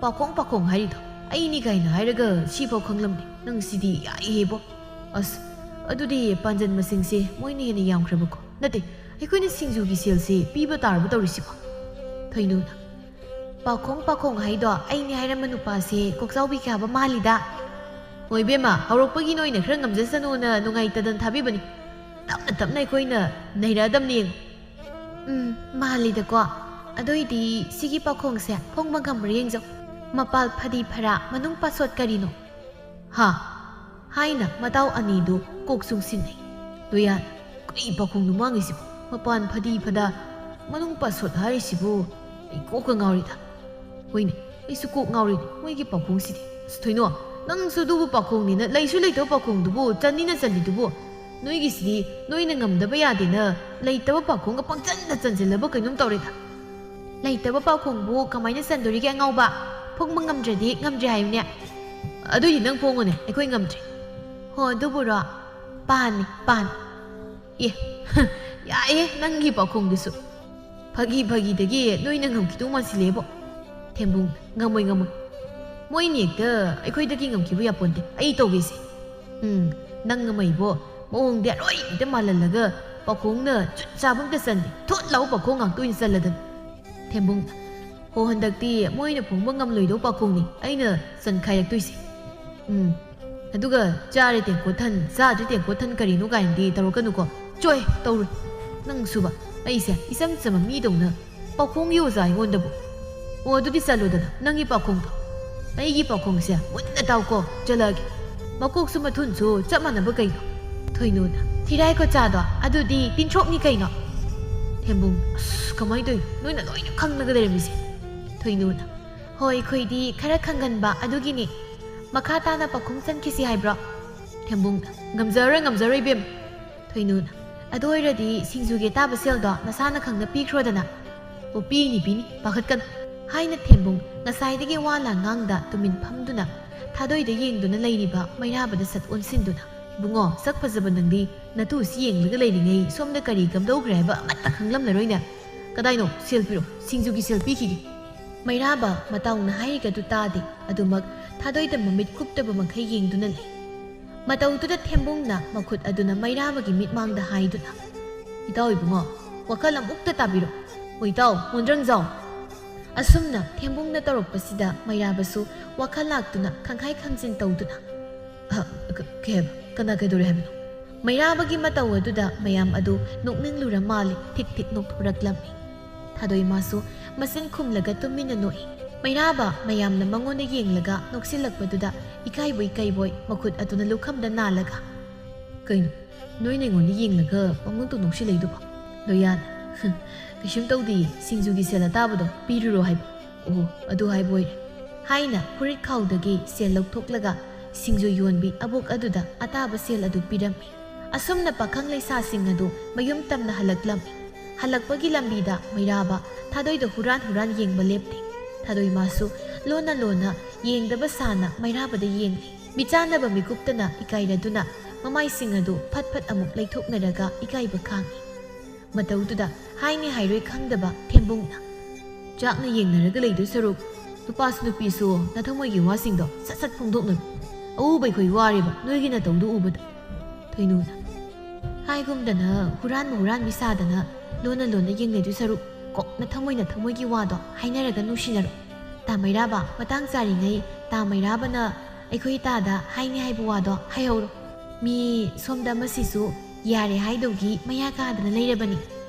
Speaker 1: ꯄꯥꯎꯈꯣꯡ ꯍꯥꯏꯔꯤꯗꯣ ꯑꯩꯅꯤ ꯀꯥꯏꯅ ꯍꯥꯏꯔꯒ ꯁꯤꯐꯥꯎ ꯈꯪꯂꯝꯗꯦ ꯅꯪ ꯁꯤꯗꯤ ꯌꯥꯏꯍꯦꯕꯣ ꯑꯁ ꯑꯗꯨꯗꯤ ꯄꯥꯟꯖꯟ ꯃꯁꯤꯡꯁꯦ ꯃꯣꯏꯅ ꯍꯦꯟꯅ ꯌꯥꯝꯈ꯭ꯔꯕꯀꯣ ꯅꯠꯇꯦ ꯑꯩꯈꯣꯏꯅ ꯁꯤꯡꯖꯨꯒꯤ ꯁꯦꯜꯁꯦ ꯄꯤꯕ ꯇꯥꯔꯕ ꯇꯧꯔꯤꯁꯤꯕꯣ ꯊꯣꯏꯅꯨꯅ ꯄꯥꯎꯈꯣꯡ ꯍꯥꯏꯗꯣ ꯑꯩꯅꯤ ꯍꯥꯏꯔꯝꯕ ꯅꯨꯄꯥꯁꯦ ꯀꯣꯛꯆꯥꯎꯕꯤ ꯀꯥꯕ ꯃꯥꯜꯂꯤꯗ ꯍꯣꯏ ꯕꯦꯝꯃ ꯍꯧꯔꯛꯄꯒꯤ ꯅꯣꯏꯅ ꯈꯔ ꯉꯝꯖꯁꯅꯨꯅ ꯅꯨꯡꯉꯥꯏꯇꯗꯅ ꯊꯥꯕꯤꯕꯅꯤ ꯇꯞꯅ ꯑꯩꯈꯣꯏꯅ ꯅꯩꯔꯛꯑꯗꯕꯅꯤ ꯌꯦꯡꯉꯨ ꯃꯥꯜꯂꯤꯗꯀꯣ ꯑꯗꯨꯏꯗꯤ ꯁꯤꯒꯤ ꯄꯥꯎꯈꯣꯡꯁꯦ ꯐꯣꯡꯕ ꯉꯝꯕ꯭ꯔꯥ ꯌꯦꯡꯖꯧ ꯃꯄꯥꯜ ꯐꯗꯤ ꯐꯔꯥ ꯃꯅꯨꯡ ꯄꯥꯁꯣꯠ ꯀꯔꯤꯅꯣ ꯍꯥ ꯍꯥꯏꯅ ꯃꯇꯥꯎ ꯑꯅꯤꯗꯨ ꯀꯣꯛ ꯆꯨꯡꯁꯤꯟꯅꯩ ꯂꯣꯌꯥꯟ ꯀꯔꯤ ꯄꯥꯎꯈꯣꯡꯗꯨ ꯃꯥꯡꯉꯤꯁꯤꯕꯣ ꯃꯄꯥꯟ ꯐꯗꯤ ꯐꯗ ꯃꯅꯨꯡ ꯄꯥꯁꯣꯠ ꯍꯥꯏꯔꯤꯁꯤꯕꯨ ꯑꯩ ꯀꯣꯛꯀ ꯉꯥꯎꯔꯤꯗ ꯍꯣꯏꯅꯦ ꯑꯩꯁꯨ ꯀꯣꯛ ꯉꯥꯎꯔꯤꯅꯦ ꯃꯣꯏꯒꯤ ꯄꯥꯎꯈꯣꯡꯁꯤꯗꯤ ꯑꯁ ꯊꯣꯏꯅꯣ ꯅꯪꯁꯨ ꯑꯗꯨꯕꯨ ꯄꯥꯎꯈꯣꯡꯅꯤꯅ ꯂꯩꯁꯨ ꯂꯩꯇꯕ ꯄꯥꯎꯈꯣꯡꯗꯨꯕꯨ ꯆꯟꯅꯤꯅ ꯆꯜꯂꯤꯗꯨꯕꯨ ꯅꯣꯏꯒꯤꯁꯤꯗꯤ ꯅꯣꯏꯅ ꯉꯝꯗꯕ ꯌꯥꯗꯦꯅ ꯂꯩꯇꯕ ꯄꯥꯎꯈꯣꯡꯒ ꯄꯪꯆꯟꯗ ꯆꯟꯁꯤꯜꯂꯕ ꯀꯩꯅꯣꯝ ꯇꯧꯔꯦꯗ ꯂꯩꯇꯕ ꯄꯥꯎꯈꯣꯡꯕꯨ ꯀꯃꯥꯏꯅ ꯆꯟꯗꯣꯔꯤꯒꯦ ꯑꯉꯥꯎꯕ ꯐꯣꯡꯕ ꯉꯝꯗ꯭ꯔꯗꯤ ꯉꯝꯗ꯭ꯔꯦ ꯍꯥꯏꯌꯨꯅꯦ ꯑꯗꯨꯏꯗꯤ ꯅꯪ ꯐꯣꯡꯉꯨꯅꯦ ꯑꯩꯈꯣꯏ ꯉꯝꯗ꯭ꯔꯦ ꯍꯣ ꯑꯗꯨꯕꯨꯔꯣ ꯄꯥꯟ ꯌꯥꯏꯌꯦ ꯅꯪꯒꯤ ꯄꯥꯎꯈꯣꯡꯗꯨꯁꯨ ꯐꯥꯒꯤꯗꯒꯤ ꯅꯣꯏꯅ ꯉꯝꯈꯤꯗꯧ ꯃꯥꯟꯁꯤꯜꯂꯦꯕꯣ ꯊꯦꯝꯕꯨꯡ ꯉꯝꯃꯣꯏ ꯃꯣꯏꯅ ꯍꯦꯛꯇ ꯑꯩꯈꯣꯏꯗꯒꯤ ꯉꯝꯈꯤꯕ ꯌꯥꯄꯣꯟꯇꯦ ꯑꯩ ꯇꯧꯒꯦꯁꯦ ꯅꯪ ꯑꯃꯩꯕꯣ ꯃꯑꯣꯡꯗꯤ ꯑꯔꯣꯏ ꯍꯦꯛꯇ ꯃꯥꯜꯍꯜꯂꯒ ꯄꯥꯎꯈꯣꯡꯅ ꯆꯨꯠ ꯆꯥꯕ ꯑꯝꯇ ꯆꯟꯗꯦ ꯊꯨꯠ ꯂꯥꯎꯕ ꯄꯥꯎꯈꯣꯡ ꯉꯥꯛꯇ ꯑꯣꯏꯅ ꯆꯜꯂꯗꯅ ꯊꯦꯝꯕꯨꯡ ꯍꯣ ꯍꯟꯗꯛꯇꯤ ꯃꯣꯏꯅ ꯐꯣꯡꯕ ꯉꯝꯂꯣꯏꯗꯧ ꯄꯥꯎꯈꯣꯡꯅꯤ ꯑꯩꯅ ꯆꯟꯈꯥꯏꯔꯛꯇꯣꯏꯁꯦ ꯑꯗꯨꯒ ꯆꯥꯔꯦ ꯇꯦꯡꯀꯣꯠꯊꯟ ꯆꯥꯗ꯭ꯔꯦ ꯇꯦꯡꯀꯣꯠꯊꯟ ꯀꯔꯤꯅꯣ ꯀꯥꯏꯅꯗꯤ ꯇꯧꯔꯛꯀꯅꯨꯀꯣ ꯆꯣꯏ ꯇꯧꯔꯣꯏ ꯅꯪ ꯁꯨꯕ ꯑꯩꯁꯦ ꯏꯆꯝ ꯆꯝꯕ ꯃꯤꯗꯧꯅ ꯄꯥꯎꯈꯣꯡꯒꯤ ꯑꯣꯖꯥ ꯑꯩꯉꯣꯟꯗꯕꯨ ꯑꯣ ꯑꯗꯨꯗꯤ ꯆꯜꯂꯣꯗꯅ ꯅꯪꯒꯤ ꯄꯥꯎꯈꯣꯡꯗꯣ ꯑꯩꯒꯤ ꯄꯥꯎꯈꯣꯡꯁꯦ ꯃꯨꯟꯅ ꯇꯥꯎꯀꯣ ꯆꯠꯂꯛꯑꯒꯦ ꯃꯀꯣꯛꯁꯨ ꯃꯊꯨꯟꯁꯨ ꯆꯞ ꯃꯥꯟꯅꯕ ꯀꯩꯅꯣ ꯊꯣꯏꯅꯨꯅ ꯊꯤꯔꯥꯏ ꯀꯣꯆꯥꯗꯣ ꯑꯗꯨꯗꯤ ꯇꯤꯟꯊ꯭ꯔꯣꯛꯅꯤ ꯀꯩꯅꯣ ꯊꯦꯝꯕꯨꯡ ꯑꯁ ꯀꯃꯥꯏꯅ ꯇꯧꯔꯤꯅꯣ ꯅꯣꯏꯅ ꯂꯣꯏꯅ ꯈꯪꯂꯒ ꯂꯩꯔꯝꯃꯤꯁꯦ ꯊꯣꯏꯅꯨꯅ ꯍꯣꯏ ꯑꯩꯈꯣꯏꯗꯤ ꯈꯔ ꯈꯪꯒꯟꯕ ꯑꯗꯨꯒꯤꯅꯤ ꯃꯈꯥ ꯇꯥꯅ ꯄꯥꯎꯈꯣꯡ ꯆꯟꯈꯤꯁꯤ ꯍꯥꯏꯕ꯭ꯔꯣ ꯊꯦꯝꯕꯨꯡꯅ ꯉꯝꯖꯔꯣꯏ ꯕꯦꯝ ꯊꯣꯏꯅꯨꯅ ꯑꯗꯨ ꯑꯣꯏꯔꯗꯤ ꯁꯤꯡꯖꯨꯒꯤ ꯑꯇꯥꯕ ꯁꯦꯜꯗꯣ ꯅꯁꯥꯅ ꯈꯪꯅ ꯄꯤꯈ꯭ꯔꯣꯗꯅ ꯑꯣ ꯄꯤꯅꯤ ꯄꯥꯈꯠꯀꯅꯨ ꯍꯥꯏꯅ ꯊꯦꯝꯕꯨꯡ ꯉꯁꯥꯏꯗꯒꯤ ꯋꯥ ꯂꯥꯡꯉꯥꯡꯗ ꯇꯨꯃꯤꯟ ꯐꯝꯗꯨꯅ ꯊꯥꯗꯣꯏꯗ ꯌꯦꯡꯗꯨꯅ ꯂꯩꯔꯤꯕ ꯃꯩꯔꯥꯕꯗ ꯁꯠ ꯑꯣꯟꯁꯤꯟꯗꯨꯅ ꯏꯕꯨꯡꯉꯣ ꯁꯛ ꯐꯖꯕ ꯅꯪꯗꯤ ꯅꯇꯨꯁꯤ ꯌꯦꯡꯂꯒ ꯂꯩꯔꯤꯉꯩ ꯁꯣꯝꯗ ꯀꯔꯤ ꯀꯝꯗꯧꯈ꯭ꯔꯦ ꯍꯥꯏꯕ ꯑꯃꯠꯇ ꯈꯪꯂꯝꯂꯔꯣꯏꯅꯦ ꯀꯗꯥꯏꯅꯣ ꯁꯦꯜ ꯄꯤꯔꯣ ꯁꯤꯡꯖꯨꯒꯤ ꯁꯦꯜ ꯄꯤꯈꯤꯒꯦ ꯃꯩꯔꯥꯕ ꯃꯇꯥꯎꯅ ꯍꯥꯏꯔꯤꯒꯗꯨ ꯇꯥꯗꯦ ꯑꯗꯨꯃꯛ ꯊꯥꯗꯣꯏꯗ ꯃꯃꯤꯠ ꯀꯨꯞꯇꯕ ꯃꯈꯩ ꯌꯦꯡꯗꯨꯅ ꯂꯩ ꯃꯇꯧꯗꯨꯗ ꯊꯦꯝꯕꯨꯡꯅ ꯃꯈꯨꯠ ꯑꯗꯨꯅ ꯃꯩꯔꯥꯕꯒꯤ ꯃꯤꯠꯃꯥꯡꯗ ꯍꯥꯏꯗꯨꯅ ꯏꯇꯥꯎ ꯏꯕꯨꯡꯉꯣ ꯋꯥꯈꯜ ꯑꯃꯨꯛꯇ ꯇꯥꯕꯤꯔꯣ ꯍꯣꯏ ꯏꯇꯥꯎ ꯃꯣꯟꯗ꯭ꯔꯪꯖꯥꯎ ꯑꯁꯨꯝꯅ ꯊꯦꯝꯕꯨꯡꯅ ꯇꯧꯔꯛꯄꯁꯤꯗ ꯃꯩꯔꯥꯕꯁꯨ ꯋꯥꯈꯜ ꯂꯥꯛꯇꯨꯅ ꯈꯪꯈꯥꯏ ꯈꯪꯖꯤꯟ ꯇꯧꯗꯨꯅ ꯀꯩ ꯍꯥꯏꯕ ꯀꯅꯥ ꯀꯩꯗꯧꯔꯦ ꯍꯥꯏꯕꯅꯣ ꯃꯩꯔꯥꯕꯒꯤ ꯃꯇꯧ ꯑꯗꯨꯗ ꯃꯌꯥꯝ ꯑꯗꯨ ꯅꯣꯛꯅꯤꯡꯂꯨꯔ ꯃꯥꯜꯂꯤ ꯊꯤꯛ ꯅꯣꯛꯊꯣꯔꯛꯂꯝꯃꯤ ꯊꯥꯗꯣꯏ ꯃꯥꯁꯨ ꯃꯆꯤꯟ ꯈꯨꯝꯂꯒ ꯇꯨꯃꯤꯟꯅ ꯅꯣꯛꯏ ꯃꯩꯔꯥꯕ ꯃꯌꯥꯝꯅ ꯃꯉꯣꯟꯗ ꯌꯦꯡꯂꯒ ꯅꯣꯛꯁꯤꯜꯂꯛꯄꯗꯨꯗ ꯏꯀꯥꯏꯕꯣꯏ ꯃꯈꯨꯠ ꯑꯗꯨꯅ ꯂꯨꯈꯝꯗ ꯅꯥꯜꯂꯒ ꯀꯩꯅꯣ ꯅꯣꯏꯅ ꯑꯩꯉꯣꯟꯗ ꯌꯦꯡꯂꯒ ꯄꯪꯅꯣꯛꯇ ꯅꯣꯛꯁꯤꯜꯂꯛꯏꯗꯨꯕꯣ ꯂꯣꯌꯥꯟ ꯀꯩꯁꯨꯝ ꯇꯧꯗꯤꯌꯦ ꯁꯤꯡꯖꯨꯒꯤ ꯁꯦꯜ ꯑꯇꯥꯕꯗꯣ ꯄꯤꯔꯨꯔꯣ ꯍꯥꯏꯕ ꯑꯣ ꯑꯗꯨ ꯍꯥꯏꯕ ꯑꯣꯏꯔꯦ ꯍꯥꯏꯅ ꯐꯨꯔꯤꯠ ꯈꯥꯎꯗꯒꯤ ꯁꯦꯜ ꯂꯧꯊꯣꯛꯂꯒ ꯁꯤꯡꯖꯨ ꯌꯣꯟꯕꯤ ꯑꯕꯣꯛ ꯑꯗꯨꯗ ꯑꯇꯥꯕ ꯁꯦꯜ ꯑꯗꯨ ꯄꯤꯔꯝꯃꯤ ꯑꯁꯨꯝꯅ ꯄꯥꯈꯪ ꯂꯩꯁꯥꯁꯤꯡ ꯑꯗꯨ ꯃꯌꯨꯝ ꯇꯝꯅ ꯍꯜꯂꯛꯂꯝꯃꯤ ꯍꯜꯂꯛꯄꯒꯤ ꯂꯝꯕꯤꯗ ꯃꯩꯔꯥꯕ ꯊꯥꯗꯣꯏꯗ ꯍꯨꯔꯥꯟ ꯌꯦꯡꯕ ꯂꯦꯞꯇꯦ ꯊꯥꯗꯣꯏ ꯃꯥꯁꯨ ꯂꯣꯟꯅ ꯌꯦꯡꯗꯕ ꯁꯥꯅ ꯃꯩꯔꯥꯕꯗ ꯌꯦꯡꯂꯤ ꯃꯤꯆꯥꯟꯅꯕ ꯃꯤꯀꯨꯞꯇꯅ ꯏꯀꯥꯏꯔꯗꯨꯅ ꯃꯃꯥꯏꯁꯤꯡ ꯑꯗꯨ ꯐꯠ ꯑꯃꯨꯛ ꯂꯩꯊꯣꯛꯅꯔꯒ ꯏꯀꯥꯏꯕ ꯈꯥꯡꯉꯤ ꯃꯇꯧꯗꯨꯗ ꯍꯥꯏꯅꯤ ꯍꯥꯏꯔꯣꯏ ꯈꯪꯗꯕ ꯊꯦꯝꯕꯨꯡꯅ ꯆꯥꯛꯅ ꯌꯦꯡꯅꯔꯒ ꯂꯩꯗꯣꯏ ꯁꯔꯨꯛ ꯅꯨꯄꯥꯁꯨ ꯅꯨꯄꯤꯁꯨ ꯅꯊꯃꯣꯏꯒꯤ ꯋꯥꯁꯤꯡꯗꯣ ꯁꯠ ꯐꯣꯡꯗꯣꯛꯅꯔꯣ ꯑꯎꯕ ꯑꯩꯈꯣꯏ ꯋꯥꯔꯦꯕ ꯅꯣꯏꯒꯤ ꯅꯇꯧꯗꯨ ꯎꯕꯗ ꯊꯣꯏꯅꯨꯅ ꯍꯥꯏꯒꯨꯝꯗꯅ ꯍꯨꯔꯥꯟꯕꯤ ꯁꯥꯗꯅ ꯂꯣꯟꯅ ꯌꯦꯡꯅꯗꯣꯏ ꯁꯔꯨꯛ ꯀꯣꯛꯅ ꯊꯃꯣꯏꯒꯤ ꯋꯥꯗꯣ ꯍꯥꯏꯅꯔꯒ ꯅꯨꯡꯁꯤꯅꯔꯣ ꯇꯥ ꯃꯩꯔꯥꯕ ꯃꯇꯥꯡ ꯆꯥꯔꯤꯉꯩ ꯇꯥ ꯃꯩꯔꯥꯕꯅ ꯑꯩꯈꯣꯏ ꯇꯥꯗ ꯍꯥꯏꯅꯤ ꯍꯥꯏꯕ ꯋꯥꯗꯣ ꯍꯥꯏꯍꯧꯔꯣ ꯃꯤ ꯁꯣꯝꯗ ꯑꯃꯁꯤꯁꯨ ꯌꯥꯔꯦ ꯍꯥꯏꯗꯧꯒꯤ ꯃꯌꯥ ꯀꯥꯗꯅ ꯂꯩꯔꯕꯅꯤ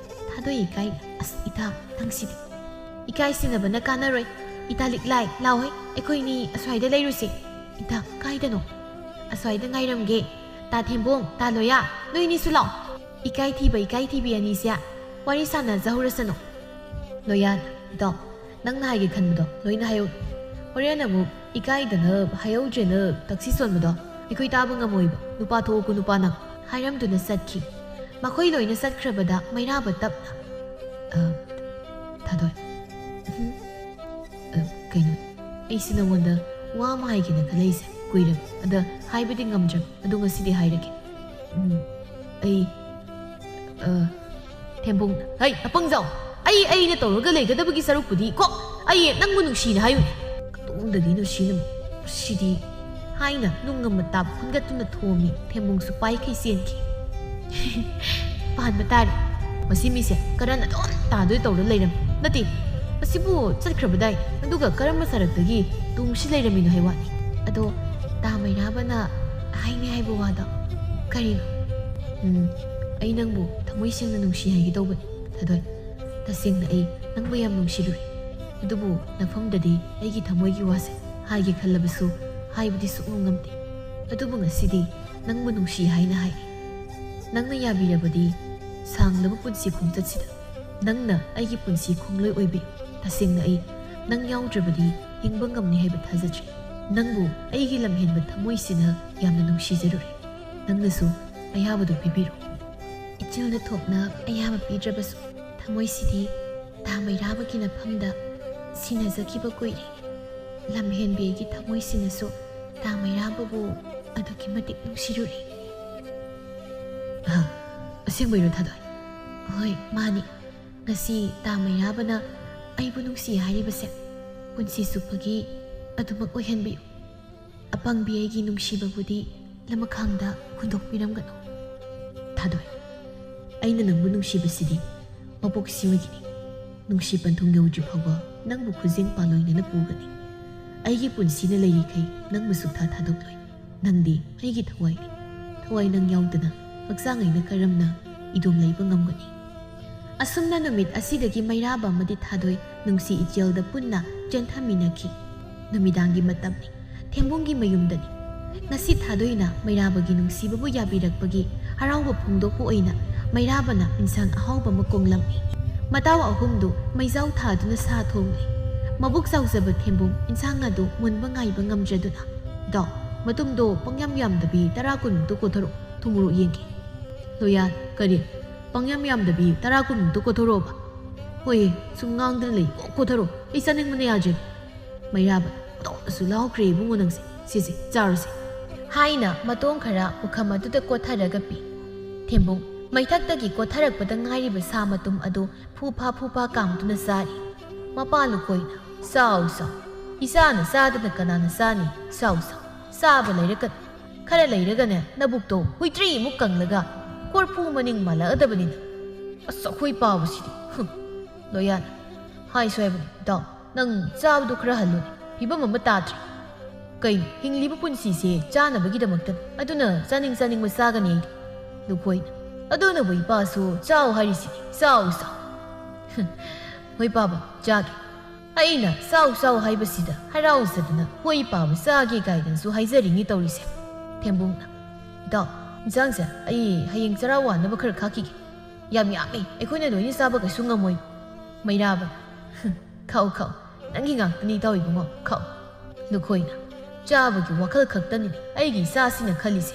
Speaker 1: ꯊꯥꯗꯣꯏ ꯏꯀꯥꯏ ꯑꯁ ꯏꯇꯥ ꯅꯪꯁꯤꯗꯤ ꯏꯀꯥꯏ ꯁꯤꯟꯅꯕꯅ ꯀꯥꯟꯅꯔꯣꯏ ꯏꯇꯥ ꯂꯤꯛꯂꯥꯏ ꯂꯥꯎꯍꯩ ꯑꯩꯈꯣꯏꯅꯤ ꯑꯁ꯭ꯋꯥꯏꯗ ꯂꯩꯔꯨꯁꯤ ꯏꯇꯥ ꯀꯥꯏꯗꯅꯣ ꯑꯁ꯭ꯋꯥꯏꯗ ꯉꯥꯏꯔꯝꯒꯦ ꯇꯥ ꯊꯦꯝꯕꯣꯡ ꯇꯥ ꯂꯣꯌꯥ ꯅꯣꯏꯅꯤꯁꯨ ꯂꯥꯛꯑꯣ ꯏꯀꯥꯏ ꯊꯤꯕꯤ ꯑꯅꯤꯁꯦ ꯋꯥꯔꯤ ꯁꯥꯟꯅꯖꯍꯧꯔꯁꯅꯨ ꯂꯣꯌꯥꯟ ꯏꯇꯥꯎ ꯅꯪꯅ ꯍꯥꯏꯒꯦ ꯈꯟꯕꯗꯣ ꯂꯣꯏꯅ ꯍꯥꯏꯌꯧ ꯍꯣꯔꯦꯟ ꯑꯃꯨꯛ ꯏꯀꯥꯏꯗꯅ ꯍꯥꯏꯍꯧꯗ꯭ꯔꯦꯅ ꯇꯛꯁꯤ ꯁꯣꯟꯕꯗꯣ ꯑꯩꯈꯣꯏ ꯇꯥꯕ ꯉꯝꯃꯣꯏꯕ ꯅꯨꯄꯥ ꯊꯣꯛꯎꯀꯣ ꯅꯨꯄꯥ ꯅꯪ ꯍꯥꯏꯔꯝꯗꯨꯅ ꯆꯠꯈꯤ ꯃꯈꯣꯏ ꯂꯣꯏꯅ ꯆꯠꯈ꯭ꯔꯕꯗ ꯃꯩꯔꯥꯕ ꯇꯞꯅ ꯊꯥꯗꯣꯏ ꯀꯩꯅꯣ ꯑꯩꯁꯤ ꯅꯉꯣꯟꯗ ꯋꯥ ꯑꯃ ꯍꯥꯏꯒꯦꯅ ꯈꯜꯂꯛꯏꯁꯦ ꯀꯨꯏꯔꯕ ꯑꯗ ꯍꯥꯏꯕꯗꯤ ꯉꯝꯗ꯭ꯔꯕ ꯑꯗꯣ ꯉꯁꯤꯗꯤ ꯍꯥꯏꯔꯒꯦ ꯑꯩ ꯊꯦꯝꯕꯨꯡꯅ ꯍꯩ ꯑꯄꯪꯖꯥꯎ ꯑꯩꯅ ꯇꯧꯔꯒ ꯂꯩꯒꯗꯕꯒꯤ ꯁꯔꯨꯛꯄꯨꯗꯤ ꯀꯣ ꯑꯩ ꯅꯪꯕꯨ ꯅꯨꯡꯁꯤꯅ ꯍꯥꯏꯌꯨꯅꯦ ꯀꯇꯣꯡꯗꯒꯤ ꯅꯨꯡꯁꯤꯅ ꯁꯤꯗꯤ ꯍꯥꯏꯅ ꯅꯨꯡ ꯑꯃ ꯇꯥꯞ ꯈꯨꯟꯒꯠꯇꯨꯅ ꯊꯣꯝꯃꯤ ꯊꯦꯝꯕꯨꯡꯁꯨ ꯄꯥꯏꯈꯩ ꯆꯦꯟꯈꯤ ꯄꯥꯟꯕ ꯇꯥꯔꯦ ꯃꯁꯤ ꯃꯤꯁꯦ ꯀꯔꯟ ꯑꯗꯨꯝ ꯇꯥꯗꯣꯏ ꯇꯧꯔ ꯂꯩꯔꯝꯃꯤ ꯅꯠꯇꯦ ꯃꯁꯤꯕꯨ ꯆꯠꯈ꯭ꯔꯕꯗꯥꯏ ꯑꯗꯨꯒ ꯀꯔꯝꯕ ꯁꯔꯛꯇꯒꯤ ꯇꯨꯡꯁꯤ ꯂꯩꯔꯝꯃꯤꯅꯣ ꯍꯥꯏ ꯋꯥꯅꯤ ꯑꯗꯣ ꯇꯥ ꯃꯩꯔꯥꯕꯅ ꯍꯥꯏꯅꯤ ꯍꯥꯏꯕ ꯋꯥꯗꯣ ꯀꯔꯤꯅꯣ ꯑꯩ ꯅꯪꯕꯨ ꯊꯃꯣꯏ ꯁꯦꯡꯅ ꯅꯨꯡꯁꯤ ꯍꯥꯏꯒꯦ ꯇꯧꯕꯅꯤ ꯊꯥꯗꯣꯏ ꯇꯁꯦꯡꯅ ꯑꯩ ꯅꯪꯕꯨ ꯌꯥꯝ ꯅꯨꯡꯁꯤꯔꯨꯔꯦ ꯑꯗꯨꯕꯨ ꯅꯐꯝꯗꯗꯤ ꯑꯩꯒꯤ ꯊꯃꯣꯏꯒꯤ ꯋꯥꯁꯦ ꯍꯥꯏꯒꯦ ꯈꯜꯂꯕꯁꯨ ꯍꯥꯏꯕꯗꯤ ꯁꯨꯛꯉꯝ ꯉꯝꯗꯦ ꯑꯗꯨꯕꯨ ꯉꯁꯤꯗꯤ ꯅꯪꯕꯨ ꯅꯨꯡꯁꯤ ꯍꯥꯏꯅ ꯍꯥꯏꯔꯤ ꯅꯪꯅ ꯌꯥꯕꯤꯔꯕꯗꯤ ꯁꯥꯡꯂꯕ ꯄꯨꯟꯁꯤ ꯈꯣꯡꯆꯠꯁꯤꯗ ꯅꯪꯅ ꯑꯩꯒꯤ ꯄꯨꯟꯁꯤ ꯈꯣꯡꯂꯣꯏ ꯑꯣꯏꯕꯤꯌꯨ ꯇꯁꯦꯡꯅ ꯑꯩ ꯅꯪ ꯌꯥꯎꯗ꯭ꯔꯕꯗꯤ ꯍꯤꯡꯕ ꯉꯝꯅꯤ ꯍꯥꯏꯕ ꯊꯥꯖꯗ꯭ꯔꯤ ꯅꯪꯕꯨ ꯑꯩꯒꯤ ꯂꯝꯍꯦꯟꯕ ꯊꯃꯣꯏꯁꯤꯅ ꯌꯥꯝꯅ ꯅꯨꯡꯁꯤꯖꯔꯨꯔꯦ ꯅꯪꯅꯁꯨ ꯑꯌꯥꯕꯗꯨ ꯄꯤꯕꯤꯔꯣ ꯏꯆꯦꯜꯅ ꯊꯣꯛꯅ ꯑꯌꯥꯕ ꯄꯤꯗ꯭ꯔꯕꯁꯨ ꯊꯃꯣꯏꯁꯤꯗꯤ ꯇꯥ ꯃꯩꯔꯥꯕꯒꯤ ꯅꯐꯝꯗ ꯁꯤꯟꯅꯖꯈꯤꯕ ꯀꯨꯏꯔꯦ ꯂꯝꯍꯦꯟꯕꯤ ꯑꯩꯒꯤ ꯊꯃꯣꯏꯁꯤꯅꯁꯨ ꯇꯥ ꯃꯩꯔꯥꯕꯕꯨ ꯑꯗꯨꯛꯀꯤ ꯃꯇꯤꯛ ꯅꯨꯡꯁꯤꯔꯨꯔꯦ ꯑꯁꯦꯡꯕꯩꯔꯣ ꯊꯥꯗꯣꯏ ꯍꯣꯏ ꯃꯥꯅꯤ ꯉꯁꯤ ꯇꯥ ꯃꯩꯔꯥꯕꯅ ꯑꯩꯕꯨ ꯅꯨꯡꯁꯤ ꯍꯥꯏꯔꯤꯕꯁꯦ ꯄꯨꯟꯁꯤ ꯆꯨꯞꯄꯒꯤ ꯑꯗꯨꯃꯛ ꯑꯣꯏꯍꯟꯕꯤꯌꯨ ꯑꯄꯪꯕꯤ ꯑꯩꯒꯤ ꯅꯨꯡꯁꯤꯕꯕꯨꯗꯤ ꯂꯃꯈꯥꯡꯗ ꯍꯨꯟꯗꯣꯛꯄꯤꯔꯝꯒꯅꯨ ꯊꯥꯗꯣꯏ ꯑꯩꯅ ꯅꯪꯕꯨ ꯅꯨꯡꯁꯤꯕꯁꯤꯗꯤ ꯃꯄꯣꯛ ꯁꯤꯃꯒꯤꯅꯤ ꯅꯨꯡꯁꯤ ꯄꯟꯊꯨꯡ ꯌꯧꯗ꯭ꯔꯤ ꯐꯥꯎꯕ ꯅꯪꯕꯨ ꯈꯨꯖꯤꯡ ꯄꯥꯂꯣꯏꯅꯅ ꯄꯨꯒꯅꯤ ꯑꯩꯒꯤ ꯄꯨꯟꯁꯤꯅ ꯂꯩꯔꯤꯈꯩ ꯅꯪꯕꯨ ꯁꯨꯛꯊꯥ ꯊꯥꯗꯣꯛꯂꯣꯏ ꯅꯪꯗꯤ ꯑꯩꯒꯤ ꯊꯋꯥꯏꯅꯤ ꯊꯋꯥꯏ ꯅꯪ ꯌꯥꯎꯗꯅ ꯍꯛꯆꯥꯡ ꯑꯩꯅ ꯀꯔꯝꯅ ꯏꯗꯣꯝ ꯂꯩꯕ ꯉꯝꯒꯅꯤ ꯑꯁꯨꯝꯅ ꯅꯨꯃꯤꯠ ꯑꯁꯤꯗꯒꯤ ꯃꯩꯔꯥꯕ ꯑꯃꯗꯤ ꯊꯥꯗꯣꯏ ꯅꯨꯡꯁꯤ ꯏꯆꯦꯜꯗ ꯄꯨꯟꯅ ꯆꯦꯟꯊꯃꯤꯟꯅꯈꯤ ꯅꯨꯃꯤꯗꯥꯡꯒꯤ ꯃꯇꯝꯅꯤ ꯊꯦꯝꯕꯨꯡꯒꯤ ꯃꯌꯨꯝꯗꯅꯤ ꯉꯁꯤ ꯊꯥꯗꯣꯏꯅ ꯃꯩꯔꯥꯕꯒꯤ ꯅꯨꯡꯁꯤꯕꯕꯨ ꯌꯥꯕꯤꯔꯛꯄꯒꯤ ꯍꯔꯥꯎꯕ ꯐꯣꯡꯗꯣꯛꯄ ꯑꯣꯏꯅ ꯃꯩꯔꯥꯕꯅ ꯏꯟꯁꯥꯡ ꯑꯍꯥꯎꯕ ꯑꯃ ꯀꯣꯡꯂꯝꯃꯤ ꯃꯇꯥꯎ ꯑꯍꯨꯝꯗꯨ ꯃꯩꯖꯥꯎ ꯊꯥꯗꯨꯅ ꯁꯥ ꯊꯣꯡꯂꯤ ꯃꯕꯨꯛ ꯆꯥꯎꯖꯕ ꯊꯦꯝꯕꯨꯡ ꯏꯟꯁꯥꯡ ꯑꯗꯨ ꯃꯨꯟꯕ ꯉꯥꯏꯕ ꯉꯝꯗ꯭ꯔꯗꯨꯅ ꯗꯥꯎ ꯃꯇꯨꯝꯗꯣ ꯄꯪꯌꯥꯝ ꯌꯥꯝꯗꯕꯤ 10-20ꯃꯨꯛꯇ ꯀꯣꯊꯔꯛꯑꯣ ꯊꯨꯝꯃꯣꯔꯣꯛ ꯌꯦꯡꯒꯦ ꯂꯣꯌꯥꯟ ꯀꯔꯤ ꯄꯪꯌꯥꯝ ꯌꯥꯝꯗꯕꯤ 10-20ꯃꯨꯛꯇ ꯀꯣꯊꯔꯛꯑꯣꯕ ꯍꯣꯏꯌꯦ ꯁꯨꯝ ꯉꯥꯡꯗꯅ ꯂꯩ ꯀꯣꯊꯔꯣ ꯑꯩ ꯆꯥꯅꯤꯡꯕꯅ ꯌꯥꯗ꯭ꯔꯦ ꯃꯩꯔꯥꯕ ꯇꯣꯛꯅꯁꯨ ꯂꯥꯎꯈ꯭ꯔꯦ ꯏꯕꯨꯡꯉꯣ ꯅꯪꯁꯦ ꯁꯤꯁꯦ ꯆꯥꯔꯨꯁꯦ ꯍꯥꯏꯅ ꯃꯇꯣꯡ ꯈꯔ ꯄꯨꯈꯝ ꯑꯗꯨꯗ ꯀꯣꯊꯔꯒ ꯄꯤ ꯊꯦꯝꯕꯨꯡ ꯃꯩꯊꯛꯇꯒꯤ ꯀꯣꯊꯔꯛꯄꯗ ꯉꯥꯏꯔꯤꯕ ꯁꯥ ꯃꯇꯨꯝ ꯑꯗꯨ ꯐꯨꯐꯥ ꯀꯥꯝꯗꯨꯅ ꯆꯥꯔꯤ ꯃꯄꯥ ꯂꯨꯀꯣꯏꯅ ꯆꯥꯎ ꯏꯆꯥꯅ ꯆꯥꯗꯅ ꯀꯅꯥꯅ ꯆꯥꯅꯤ ꯆꯥꯎ ꯆꯥꯕ ꯂꯩꯔꯛꯀꯅꯨ ꯈꯔ ꯂꯩꯔꯒꯅꯦ ꯅꯕꯨꯛꯇꯣ ꯍꯨꯏꯇ꯭ꯔꯤꯃꯨꯛ ꯀꯪꯂꯒ ꯀꯣꯔꯐꯨ ꯃꯅꯤꯡ ꯃꯥꯜꯂꯛꯑꯗꯕꯅꯤꯅ ꯑꯁ ꯑꯩꯈꯣꯏ ꯄꯥꯕꯁꯤꯗꯤ ꯂꯣꯌꯥꯟ ꯍꯥꯏꯁꯨ ꯍꯥꯏꯕꯅꯤ ꯏꯇꯥꯎ ꯅꯪ ꯆꯥꯕꯗꯣ ꯈꯔ ꯍꯜꯂꯨꯅꯦ ꯐꯤꯕꯝ ꯑꯃ ꯇꯥꯗ꯭ꯔꯤ ꯀꯩꯅꯣ ꯍꯤꯡꯂꯤꯕ ꯄꯨꯟꯁꯤꯁꯦ ꯆꯥꯅꯕꯒꯤꯗꯃꯛꯇꯅꯤ ꯑꯗꯨꯅ ꯆꯥꯅꯤꯡꯕ ꯆꯥꯒꯅꯤ ꯑꯩꯗꯤ ꯂꯨꯈꯣꯏꯅ ꯑꯗꯨꯅꯕꯨ ꯏꯄꯥꯁꯨ ꯆꯥꯎ ꯍꯥꯏꯔꯤꯁꯤꯅꯤ ꯆꯥꯎ ꯍꯣꯏ ꯄꯥꯕ ꯆꯥꯒꯦ ꯑꯩꯅ ꯆꯥꯎ ꯍꯥꯏꯕꯁꯤꯗ ꯍꯔꯥꯎꯖꯗꯅ ꯍꯣꯏ ꯄꯥꯕ ꯆꯥꯒꯦ ꯀꯥꯏꯗꯅꯁꯨ ꯍꯥꯏꯖꯔꯤꯅꯤ ꯇꯧꯔꯤꯁꯦ ꯊꯦꯝꯕꯨꯡꯅ ꯏꯇꯥꯎ ꯏꯟꯁꯥꯡꯁꯦ ꯑꯩ ꯍꯌꯦꯡ ꯆꯔꯥ ꯋꯥꯟꯅꯕ ꯈꯔ ꯈꯥꯛꯈꯤꯒꯦ ꯌꯥꯝ ꯌꯥꯝꯃꯤ ꯑꯩꯈꯣꯏꯅ ꯂꯣꯏꯅ ꯆꯥꯕ ꯀꯩꯁꯨ ꯉꯝꯃꯣꯏ ꯃꯩꯔꯥꯕꯅ ꯈꯥꯎ ꯅꯪꯒꯤ ꯉꯥꯛꯇꯅꯤ ꯏꯇꯥꯎ ꯏꯕꯨꯡꯉꯣ ꯈꯥꯎ ꯂꯨꯈꯣꯏꯅ ꯆꯥꯕꯒꯤ ꯋꯥꯈꯜ ꯈꯛꯇꯅꯤꯅꯦ ꯑꯩꯒꯤ ꯏꯆꯥꯁꯤꯅ ꯈꯜꯂꯤꯁꯦ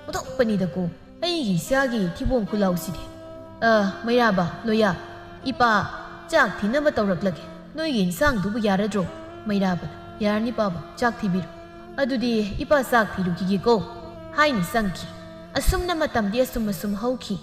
Speaker 1: ꯑꯣꯟꯊꯣꯛꯄꯅꯤꯗꯀꯣ ꯑꯩꯒꯤ ꯏꯆꯥꯒꯤ ꯊꯤꯕꯣꯡ ꯈꯨꯂꯥꯎꯁꯤꯗꯤ ꯃꯩꯔꯥꯕ ꯂꯣꯌꯥ ꯏꯄꯥ ꯆꯥꯛ ꯊꯤꯅꯕ ꯇꯧꯔꯛꯂꯒꯦ ꯅꯣꯏꯒꯤ ꯏꯟꯁꯥꯡꯗꯨꯕꯨ ꯌꯥꯔꯗ꯭ꯔꯣ ꯃꯩꯔꯥꯕꯅ ꯌꯥꯔꯅꯤ ꯄꯥꯕ ꯆꯥꯛ ꯊꯤꯕꯤꯔꯣ ꯑꯗꯨꯗꯤ ꯏꯄꯥ ꯆꯥꯛ ꯊꯤꯔꯨꯈꯤꯒꯦꯀꯣ ꯍꯥꯏꯅ ꯆꯪꯈꯤ ꯑꯁꯨꯝꯅ ꯃꯇꯝꯗꯤ ꯑꯁꯨꯝ ꯍꯧꯈꯤ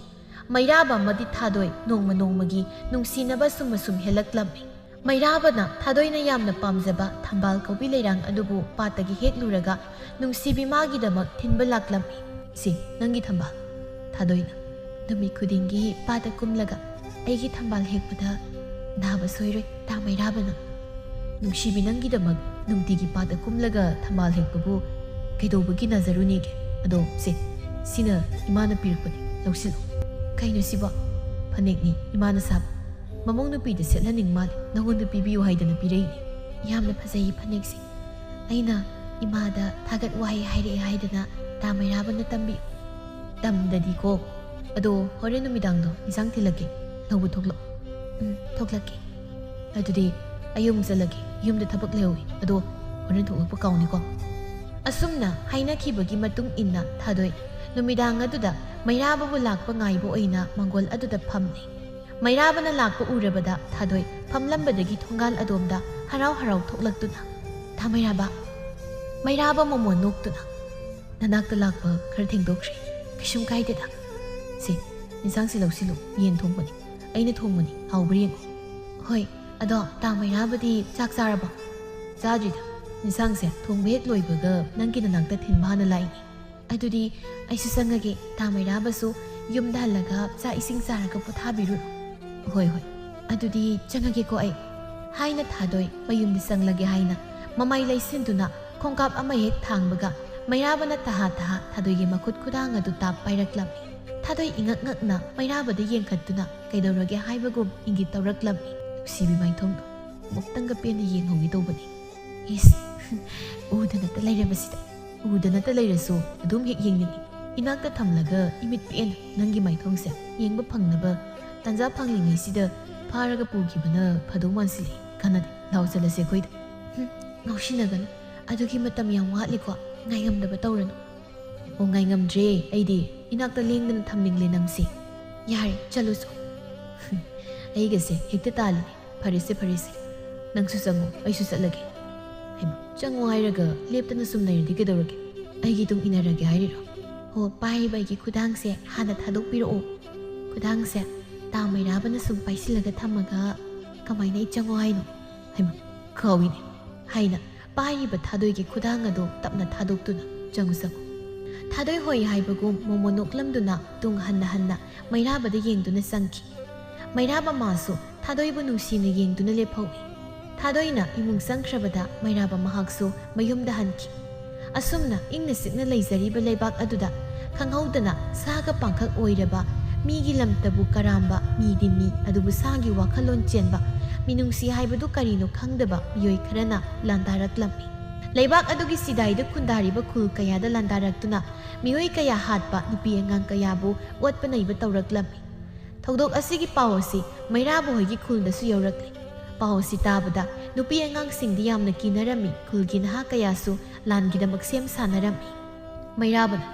Speaker 1: ꯃꯩꯔꯥꯕ ꯑꯃꯗꯤ ꯊꯥꯗꯣꯏ ꯅꯣꯡꯃꯒꯤ ꯅꯨꯡꯁꯤꯅꯕ ꯑꯁꯨꯝ ꯍꯦꯜꯂꯛꯂꯝꯃꯤ ꯃꯩꯔꯥꯕꯅ ꯊꯥꯗꯣꯏꯅ ꯌꯥꯝꯅ ꯄꯥꯝꯖꯕ ꯊꯝꯕꯥꯜ ꯀꯧꯕꯤ ꯂꯩꯔꯥꯡ ꯑꯗꯨꯕꯨ ꯄꯥꯠꯇꯒꯤ ꯍꯦꯛꯂꯨꯔꯒ ꯅꯨꯡꯁꯤꯕꯤ ꯃꯥꯒꯤꯗꯃꯛ ꯊꯤꯟꯕ ꯂꯥꯛꯂꯝꯃꯤ ꯁꯤ ꯅꯪꯒꯤ ꯊꯝꯕꯥꯜ ꯊꯥꯗꯣꯏꯅ ꯅꯨꯃꯤꯠ ꯈꯨꯗꯤꯡꯒꯤ ꯄꯥꯠꯇ ꯀꯨꯝꯂꯒ ꯑꯩꯒꯤ ꯊꯝꯕꯥꯜ ꯍꯦꯛꯄꯗ ꯅꯥꯕ ꯁꯣꯏꯔꯣꯏ ꯇꯥ ꯃꯩꯔꯥꯕꯅ ꯅꯨꯡꯁꯤꯕꯤ ꯅꯪꯒꯤꯗꯃꯛ ꯅꯨꯡꯇꯤꯒꯤ ꯄꯥꯠꯇ ꯀꯨꯝꯂꯒ ꯊꯝꯕꯥꯜ ꯍꯦꯛꯄꯕꯨ ꯀꯩꯗꯧꯕꯒꯤ ꯅꯥꯖꯔꯨꯅꯤꯒꯦ ꯑꯗꯣ ꯁꯤꯅ ꯏꯃꯥꯅ ꯄꯤꯔꯛꯄꯅꯤ ꯂꯧꯁꯤꯜꯂꯨ ꯀꯩꯅꯣ ꯁꯤꯕꯣ ꯐꯅꯦꯛꯅꯤ ꯏꯃꯥꯅ ꯁꯥꯕ ꯃꯃꯧ ꯅꯨꯄꯤꯗ ꯁꯦꯠꯍꯟꯅꯤꯡ ꯃꯥꯜꯂꯦ ꯅꯉꯣꯟꯗ ꯄꯤꯕꯤꯌꯨ ꯍꯥꯏꯗꯅ ꯄꯤꯔꯛꯏꯅꯤ ꯌꯥꯝꯅ ꯐꯖꯩ ꯐꯅꯦꯛꯁꯦ ꯑꯩꯅ ꯏꯃꯥꯗ ꯊꯥꯒꯠ ꯋꯥꯍꯩ ꯍꯥꯏꯔꯛꯑꯦ ꯍꯥꯏꯗꯅ ꯇꯥ ꯃꯩꯔꯥꯕꯅ ꯇꯝꯕꯤꯌꯨ ꯇꯝꯗꯗꯤꯀꯣ ꯑꯗꯣ ꯍꯣꯔꯦꯟ ꯅꯨꯃꯤꯗꯥꯡꯗꯣ ꯏꯟꯁꯥꯡ ꯊꯤꯜꯂꯛꯀꯦ ꯂꯧꯕ ꯊꯣꯛꯂꯛꯑꯣ ꯊꯣꯛꯂꯛꯀꯦ ꯑꯗꯨꯗꯤ ꯑꯩ ꯑꯃꯨꯛ ꯆꯠꯂꯒꯦ ꯌꯨꯝꯗ ꯊꯕꯛ ꯂꯩꯍꯧꯏ ꯑꯗꯣ ꯍꯣꯔꯦꯟ ꯊꯣꯛꯂꯛꯄ ꯀꯥꯎꯅꯤꯀꯣ ꯑꯁꯨꯝꯅ ꯍꯥꯏꯅꯈꯤꯕꯒꯤ ꯃꯇꯨꯡ ꯏꯟꯅ ꯊꯥꯗꯣꯏ ꯅꯨꯃꯤꯗꯥꯡ ꯑꯗꯨꯗ ꯃꯩꯔꯥꯕꯕꯨ ꯂꯥꯛꯄ ꯉꯥꯏꯕ ꯑꯣꯏꯅ ꯃꯪꯒꯣꯜ ꯑꯗꯨꯗ ꯐꯝꯂꯤ꯫ ꯃꯩꯔꯥꯕꯅ ꯂꯥꯛꯄ ꯎꯔꯕꯗ ꯊꯥꯗꯣꯏ ꯐꯝꯂꯝꯕꯗꯒꯤ ꯊꯣꯡꯒꯥꯜ ꯑꯗꯣꯝꯗ ꯍꯔꯥꯎ ꯍꯔꯥꯎ ꯊꯣꯛꯂꯛꯇꯨꯅ "ꯊꯥ ꯃꯩꯔꯥꯕ", ꯃꯩꯔꯥꯕ ꯃꯣꯃꯣ ꯅꯣꯛꯇꯨꯅ "ꯅꯅꯥꯛꯇ ꯂꯥꯛꯄ ꯈꯔ ꯊꯦꯡꯗꯣꯛꯈ꯭ꯔꯦ, ꯀꯩꯁꯨꯝ ꯀꯥꯏꯗꯦꯗ꯫ ꯁꯤ ꯏꯟꯁꯥꯡꯁꯤ ꯂꯧꯁꯤꯜꯂꯨ, ꯌꯦꯟ ꯊꯣꯡꯕꯅꯤ, ꯑꯩꯅ ꯊꯣꯡꯕꯅꯤ, ꯍꯥꯎꯕ꯭ꯔꯥ ꯌꯦꯡꯉꯨ꯫ ꯍꯣꯏ, ꯑꯗꯣ ꯇꯥ ꯃꯩꯔꯥꯕꯗꯤ ꯆꯥꯛ ꯆꯥꯔꯕꯣ? ꯆꯥꯗ꯭ꯔꯤꯗ, ꯏꯟꯁꯥꯡꯁꯦ ꯊꯣꯡꯕ ꯍꯦꯛ ꯂꯣꯏꯕꯒ ꯅꯪꯒꯤ ꯅꯅꯥꯛꯇ ꯊꯤꯟꯕ ꯍꯥꯟꯅ ꯂꯥꯛꯏꯅꯤ꯫ ꯑꯗꯨꯗꯤ ꯑꯩꯁꯨ ꯆꯪꯉꯒꯦ, ꯇꯥ ꯃꯩꯔꯥꯕꯁꯨ ꯌꯨꯝꯗ ꯍꯜꯂꯒ ꯆꯥꯛ ꯏꯁꯤꯡ ꯆꯥꯔꯒ ꯄꯣꯊꯥꯕꯤꯔꯨꯔꯣ꯫ ꯍꯣꯏ ꯍꯣꯏ, ꯑꯗꯨꯗꯤ ꯆꯪꯉꯒꯦꯀꯣ ꯑꯩ ꯍꯥꯏꯅ ꯊꯥꯗꯣꯏ ꯃꯌꯨꯝꯗ ꯆꯪꯂꯒꯦ ꯍꯥꯏꯅ ꯃꯃꯥꯏ ꯂꯩꯁꯤꯟꯗꯨꯅ ꯈꯣꯡꯀꯥꯞ ꯑꯃ ꯍꯦꯛ ꯊꯥꯡꯕꯒ ꯃꯩꯔꯥꯕꯅ ꯇꯍꯥ ꯇꯍꯥ ꯊꯥꯗꯣꯏꯒꯤ ꯃꯈꯨꯠ ꯈꯨꯗꯥꯡ ꯑꯗꯨ ꯇꯥꯞ ꯄꯥꯏꯔꯛꯂꯝꯃꯤ꯫ ꯊꯥꯗꯣꯏ ꯏꯉꯛ ꯉꯛꯅ ꯃꯩꯔꯥꯕꯗ ꯌꯦꯡꯈꯠꯇꯨꯅ ꯀꯩꯗꯧꯔꯒꯦ ꯍꯥꯏꯕꯒꯨꯝ ꯏꯪꯒꯤꯠ ꯇꯧꯔꯛꯂꯝꯃꯤ꯫ ꯅꯨꯡꯁꯤꯕꯤ ꯃꯥꯏꯊꯣꯡꯗꯣ ꯑꯃꯨꯛꯇꯪꯒ ꯄꯦꯟꯅ ꯌꯦꯡꯍꯧꯒꯦ ꯇꯧꯕꯅꯤ꯫ ꯏꯁ ꯎꯗꯅꯇ ꯂꯩꯔꯕꯁꯤꯗ, ꯎꯗꯅꯇ ꯂꯩꯔꯁꯨ ꯑꯗꯨꯝ ꯍꯦꯛ ꯌꯦꯡꯅꯤꯡꯉꯤ꯫ ꯏꯅꯥꯛꯇ ꯊꯝꯂꯒ ꯏꯃꯤꯠ ꯄꯦꯟꯅ ꯅꯪꯒꯤ ꯃꯥꯏꯊꯣꯡꯁꯦ ꯌꯦꯡꯕ ꯐꯪꯅꯕ ꯇꯥꯟꯖꯥ ꯐꯪꯂꯤꯉꯩꯁꯤꯗ ꯐꯥꯔꯒ ꯄꯨꯈꯤꯕꯅ ꯐꯗꯧ ꯃꯥꯟꯁꯤꯜꯂꯤ꯫ ꯀꯥꯟꯅꯗꯦ, ꯂꯥꯎ ꯆꯠꯂꯁꯦ ꯑꯩꯈꯣꯏꯗ꯫ ꯉꯥꯎꯁꯤꯟꯅꯒꯅꯨ, ꯑꯗꯨꯒꯤ ꯃꯇꯝ ꯌꯥꯝ ꯋꯥꯠꯂꯤꯀꯣ, ꯉꯥꯏꯉꯝꯗꯕ ꯇꯧꯔꯅꯨ꯫ ꯑꯣ, ꯉꯥꯏꯉꯝꯗ꯭ꯔꯦ ꯑꯩꯗꯤ, ꯏꯅꯥꯛꯇ ꯂꯦꯡꯗꯅ ꯊꯝꯅꯤꯡꯂꯦ ꯅꯪꯁꯦ꯫ ꯌꯥꯔꯦ, ꯆꯠꯂꯨꯆꯣ꯫ ꯑꯩꯒꯁꯦ ꯍꯦꯛꯇ ꯇꯥꯜꯂꯤꯅꯦ꯫ ꯐꯔꯦꯁꯦ ꯐꯔꯦꯁꯦ, ꯅꯪꯁꯨ ꯆꯪꯉꯣ, ꯑꯩꯁꯨ ꯆꯠꯂꯒꯦ꯫ ꯍꯩꯃꯥ, ꯆꯪꯉꯣ ꯍꯥꯏꯔꯒ ꯂꯦꯞꯇꯅ ꯁꯨꯝ ꯂꯩꯔꯗꯤ ꯀꯩꯗꯧꯔꯒꯦ? ꯑꯩꯒꯤ ꯇꯨꯡ ꯏꯟꯅꯔꯒꯦ ꯍꯥꯏꯔꯤꯔꯣ? ꯍꯣ, ꯄꯥꯏꯔꯤꯕ ꯑꯩꯒꯤ ꯈꯨꯗꯥꯡꯁꯦ ꯍꯥꯟꯅ ꯊꯥꯗꯣꯛꯄꯤꯔꯛꯑꯣ꯫ ꯈꯨꯗꯥꯡꯁꯦ ꯇꯥ ꯃꯩꯔꯥꯕꯅ ꯁꯨꯝ ꯄꯥꯏꯁꯤꯜꯂꯒ ꯊꯝꯃꯒ ꯀꯃꯥꯏꯅ ꯑꯩ ꯆꯪꯉꯣ ꯍꯥꯏꯅꯣ? ꯍꯩꯃꯥ, ꯀꯥꯎꯏꯅꯦ ꯍꯥꯏꯅ ꯄꯥꯏꯔꯤꯕ ꯊꯥꯗꯣꯏꯒꯤ ꯈꯨꯗꯥꯡ ꯑꯗꯣ ꯇꯞꯅ ꯊꯥꯗꯣꯛꯇꯨꯅ "ꯆꯪꯉꯨ ꯆꯪꯉꯨ"꯫ ꯊꯥꯗꯣꯏ ꯍꯣꯏ ꯍꯥꯏꯕꯒꯨꯝ ꯃꯣꯃꯣ ꯅꯣꯛꯂꯝꯗꯨꯅ ꯇꯨꯡ ꯍꯟꯅ ꯍꯟꯅ ꯃꯩꯔꯥꯕꯗ ꯌꯦꯡꯗꯨꯅ ꯆꯪꯈꯤ꯫ ꯃꯩꯔꯥꯕ ꯃꯥꯁꯨ ꯊꯥꯗꯣꯏꯕꯨ ꯅꯨꯡꯁꯤꯅ ꯌꯦꯡꯗꯨꯅ ꯂꯦꯞꯍꯧꯏ꯫ ꯊꯥꯗꯣꯏꯅ ꯏꯃꯨꯡ ꯆꯪꯈ꯭ꯔꯕꯗ ꯃꯩꯔꯥꯕ ꯃꯍꯥꯛꯁꯨ ꯃꯌꯨꯝꯗ ꯍꯟꯈꯤ꯫ ꯑꯁꯨꯝꯅ ꯏꯪꯅ ꯆꯤꯛꯅ ꯂꯩꯖꯔꯤꯕ ꯂꯩꯕꯥꯛ ꯑꯗꯨꯗ ꯈꯪꯍꯧꯗꯅ ꯁꯥꯒ ꯄꯥꯡꯈꯛ ꯑꯣꯏꯔꯕ, ꯃꯤꯒꯤ ꯂꯝꯇꯕꯨ ꯀꯔꯥꯝꯕ, ꯃꯤꯗꯤ ꯃꯤ ꯑꯗꯨꯕꯨ ꯁꯥꯒꯤ ꯋꯥꯈꯜꯂꯣꯟ ꯆꯦꯟꯕ, ꯃꯤꯅꯨꯡꯁꯤ ꯍꯥꯏꯕꯗꯨ ꯀꯔꯤꯅꯣ ꯈꯪꯗꯕ ꯃꯤꯑꯣꯏ ꯈꯔꯅ ꯂꯥꯟꯗꯥꯔꯛꯂꯝꯃꯤ꯫ ꯂꯩꯕꯥꯛ ꯑꯗꯨꯒꯤ ꯁꯤꯗꯥꯏꯗ ꯈꯨꯟꯗꯥꯔꯤꯕ ꯈꯨꯜ ꯀꯌꯥꯗ ꯂꯥꯟꯗꯥꯔꯛꯇꯨꯅ ꯑꯃꯤꯑꯣꯏ ꯀꯌꯥ ꯍꯥꯠꯄ, ꯅꯨꯄꯤ ꯑꯉꯥꯡ ꯀꯌꯥꯕꯨ ꯑꯣꯠꯄ ꯅꯩꯕ ꯇꯧꯔꯛꯂꯝꯃꯤ꯫ ꯊꯧꯗꯣꯛ ꯑꯁꯤꯒꯤ ꯄꯥꯎ ꯑꯁꯤ ꯃꯩꯔꯥꯕ ꯍꯣꯏꯒꯤ ꯈꯨꯜꯗꯁꯨ ꯌꯧꯔꯛꯂꯤ꯫ ꯄꯥꯎ ꯑꯁꯤ ꯇꯥꯕꯗ ꯅꯨꯄꯤ ꯑꯉꯥꯡꯁꯤꯡꯗꯤ ꯌꯥꯝꯅ ꯀꯤꯅꯔꯝꯃꯤ꯫ ꯈꯨꯜꯒꯤ ꯅꯍꯥ ꯀꯌꯥꯁꯨ ꯂꯥꯟꯒꯤꯗꯃꯛ ꯁꯦꯝ ꯁꯥꯅꯔꯝꯃꯤ꯫ ꯃꯩꯔꯥꯕꯅ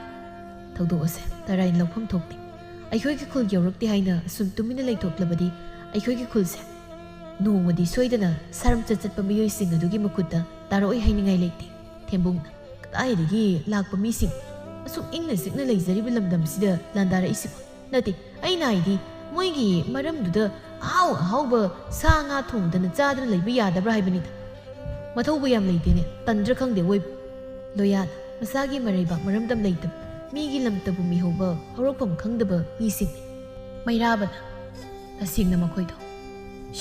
Speaker 1: "ꯊꯧꯗꯣꯛ ꯑꯁꯦ ꯇꯔꯥꯏꯅ ꯂꯧꯐꯝ ꯊꯣꯛꯇꯦ꯫ ꯑꯩꯈꯣꯏꯒꯤ ꯈꯨꯜ ꯌꯧꯔꯛꯇꯦ ꯍꯥꯏꯅ ꯁꯨꯝ ꯇꯨꯃꯤꯟꯅ ꯂꯩꯊꯣꯛꯂꯕꯗꯤ ꯑꯩꯈꯣꯏꯒꯤ ꯈꯨꯜꯁꯦ ꯅꯣꯡꯃꯗꯤ ꯁꯣꯏꯗꯅ ꯁꯔꯝꯆꯠ ꯆꯠꯄ ꯃꯤꯑꯣꯏꯁꯤꯡ ꯑꯗꯨꯒꯤ ꯃꯈꯨꯠꯇ ꯇꯥꯔꯛꯑꯣꯏ ꯍꯥꯏꯅꯤꯡꯉꯥꯏ ꯂꯩꯇꯦ꯫ ꯊꯦꯝꯕꯨꯡꯅ "ꯀꯗꯥꯏꯗꯒꯤ ꯂꯥꯛꯄ ꯃꯤꯁꯤꯡ ꯑꯁꯨꯛ ꯏꯪꯅ ꯆꯤꯛꯅ ꯂꯩꯖꯔꯤꯕ ꯂꯝꯗꯝꯁꯤꯗ ꯂꯥꯟꯗꯥꯔꯛꯏꯁꯤꯕꯨ? ꯅꯠꯇꯦ, ꯑꯩꯅ ꯍꯥꯏꯗꯤ ꯃꯣꯏꯒꯤ ꯃꯔꯝꯗꯨꯗ ꯑꯍꯥꯎ ꯑꯍꯥꯎꯕ ꯁꯥ ꯉꯥ ꯊꯣꯡꯗꯅ ꯆꯥꯗꯅ ꯂꯩꯕ ꯌꯥꯗꯕ꯭ꯔꯥ ꯍꯥꯏꯕꯅꯤꯗ꯫ ꯃꯊꯧꯕ ꯌꯥꯝ ꯂꯩꯇꯦꯅꯦ, ꯇꯟꯗ꯭ꯔꯥ ꯈꯪꯗꯦ ꯑꯣꯏꯕꯨ"꯫ ꯂꯣꯌꯥꯅ "ꯃꯁꯥꯒꯤ ꯃꯔꯩꯕꯥꯛ ꯃꯔꯝꯗꯝ ꯂꯩꯇꯕ, ꯃꯤꯒꯤ ꯂꯝꯇꯕꯨ ꯃꯤꯍꯧꯕ ꯍꯧꯔꯛꯐꯝ ꯈꯪꯗꯕ ꯃꯤꯁꯤꯡꯅꯤ"꯫ ꯃꯩꯔꯥꯕꯅ "ꯇꯁꯦꯡꯅ ꯃꯈꯣꯏꯗꯣ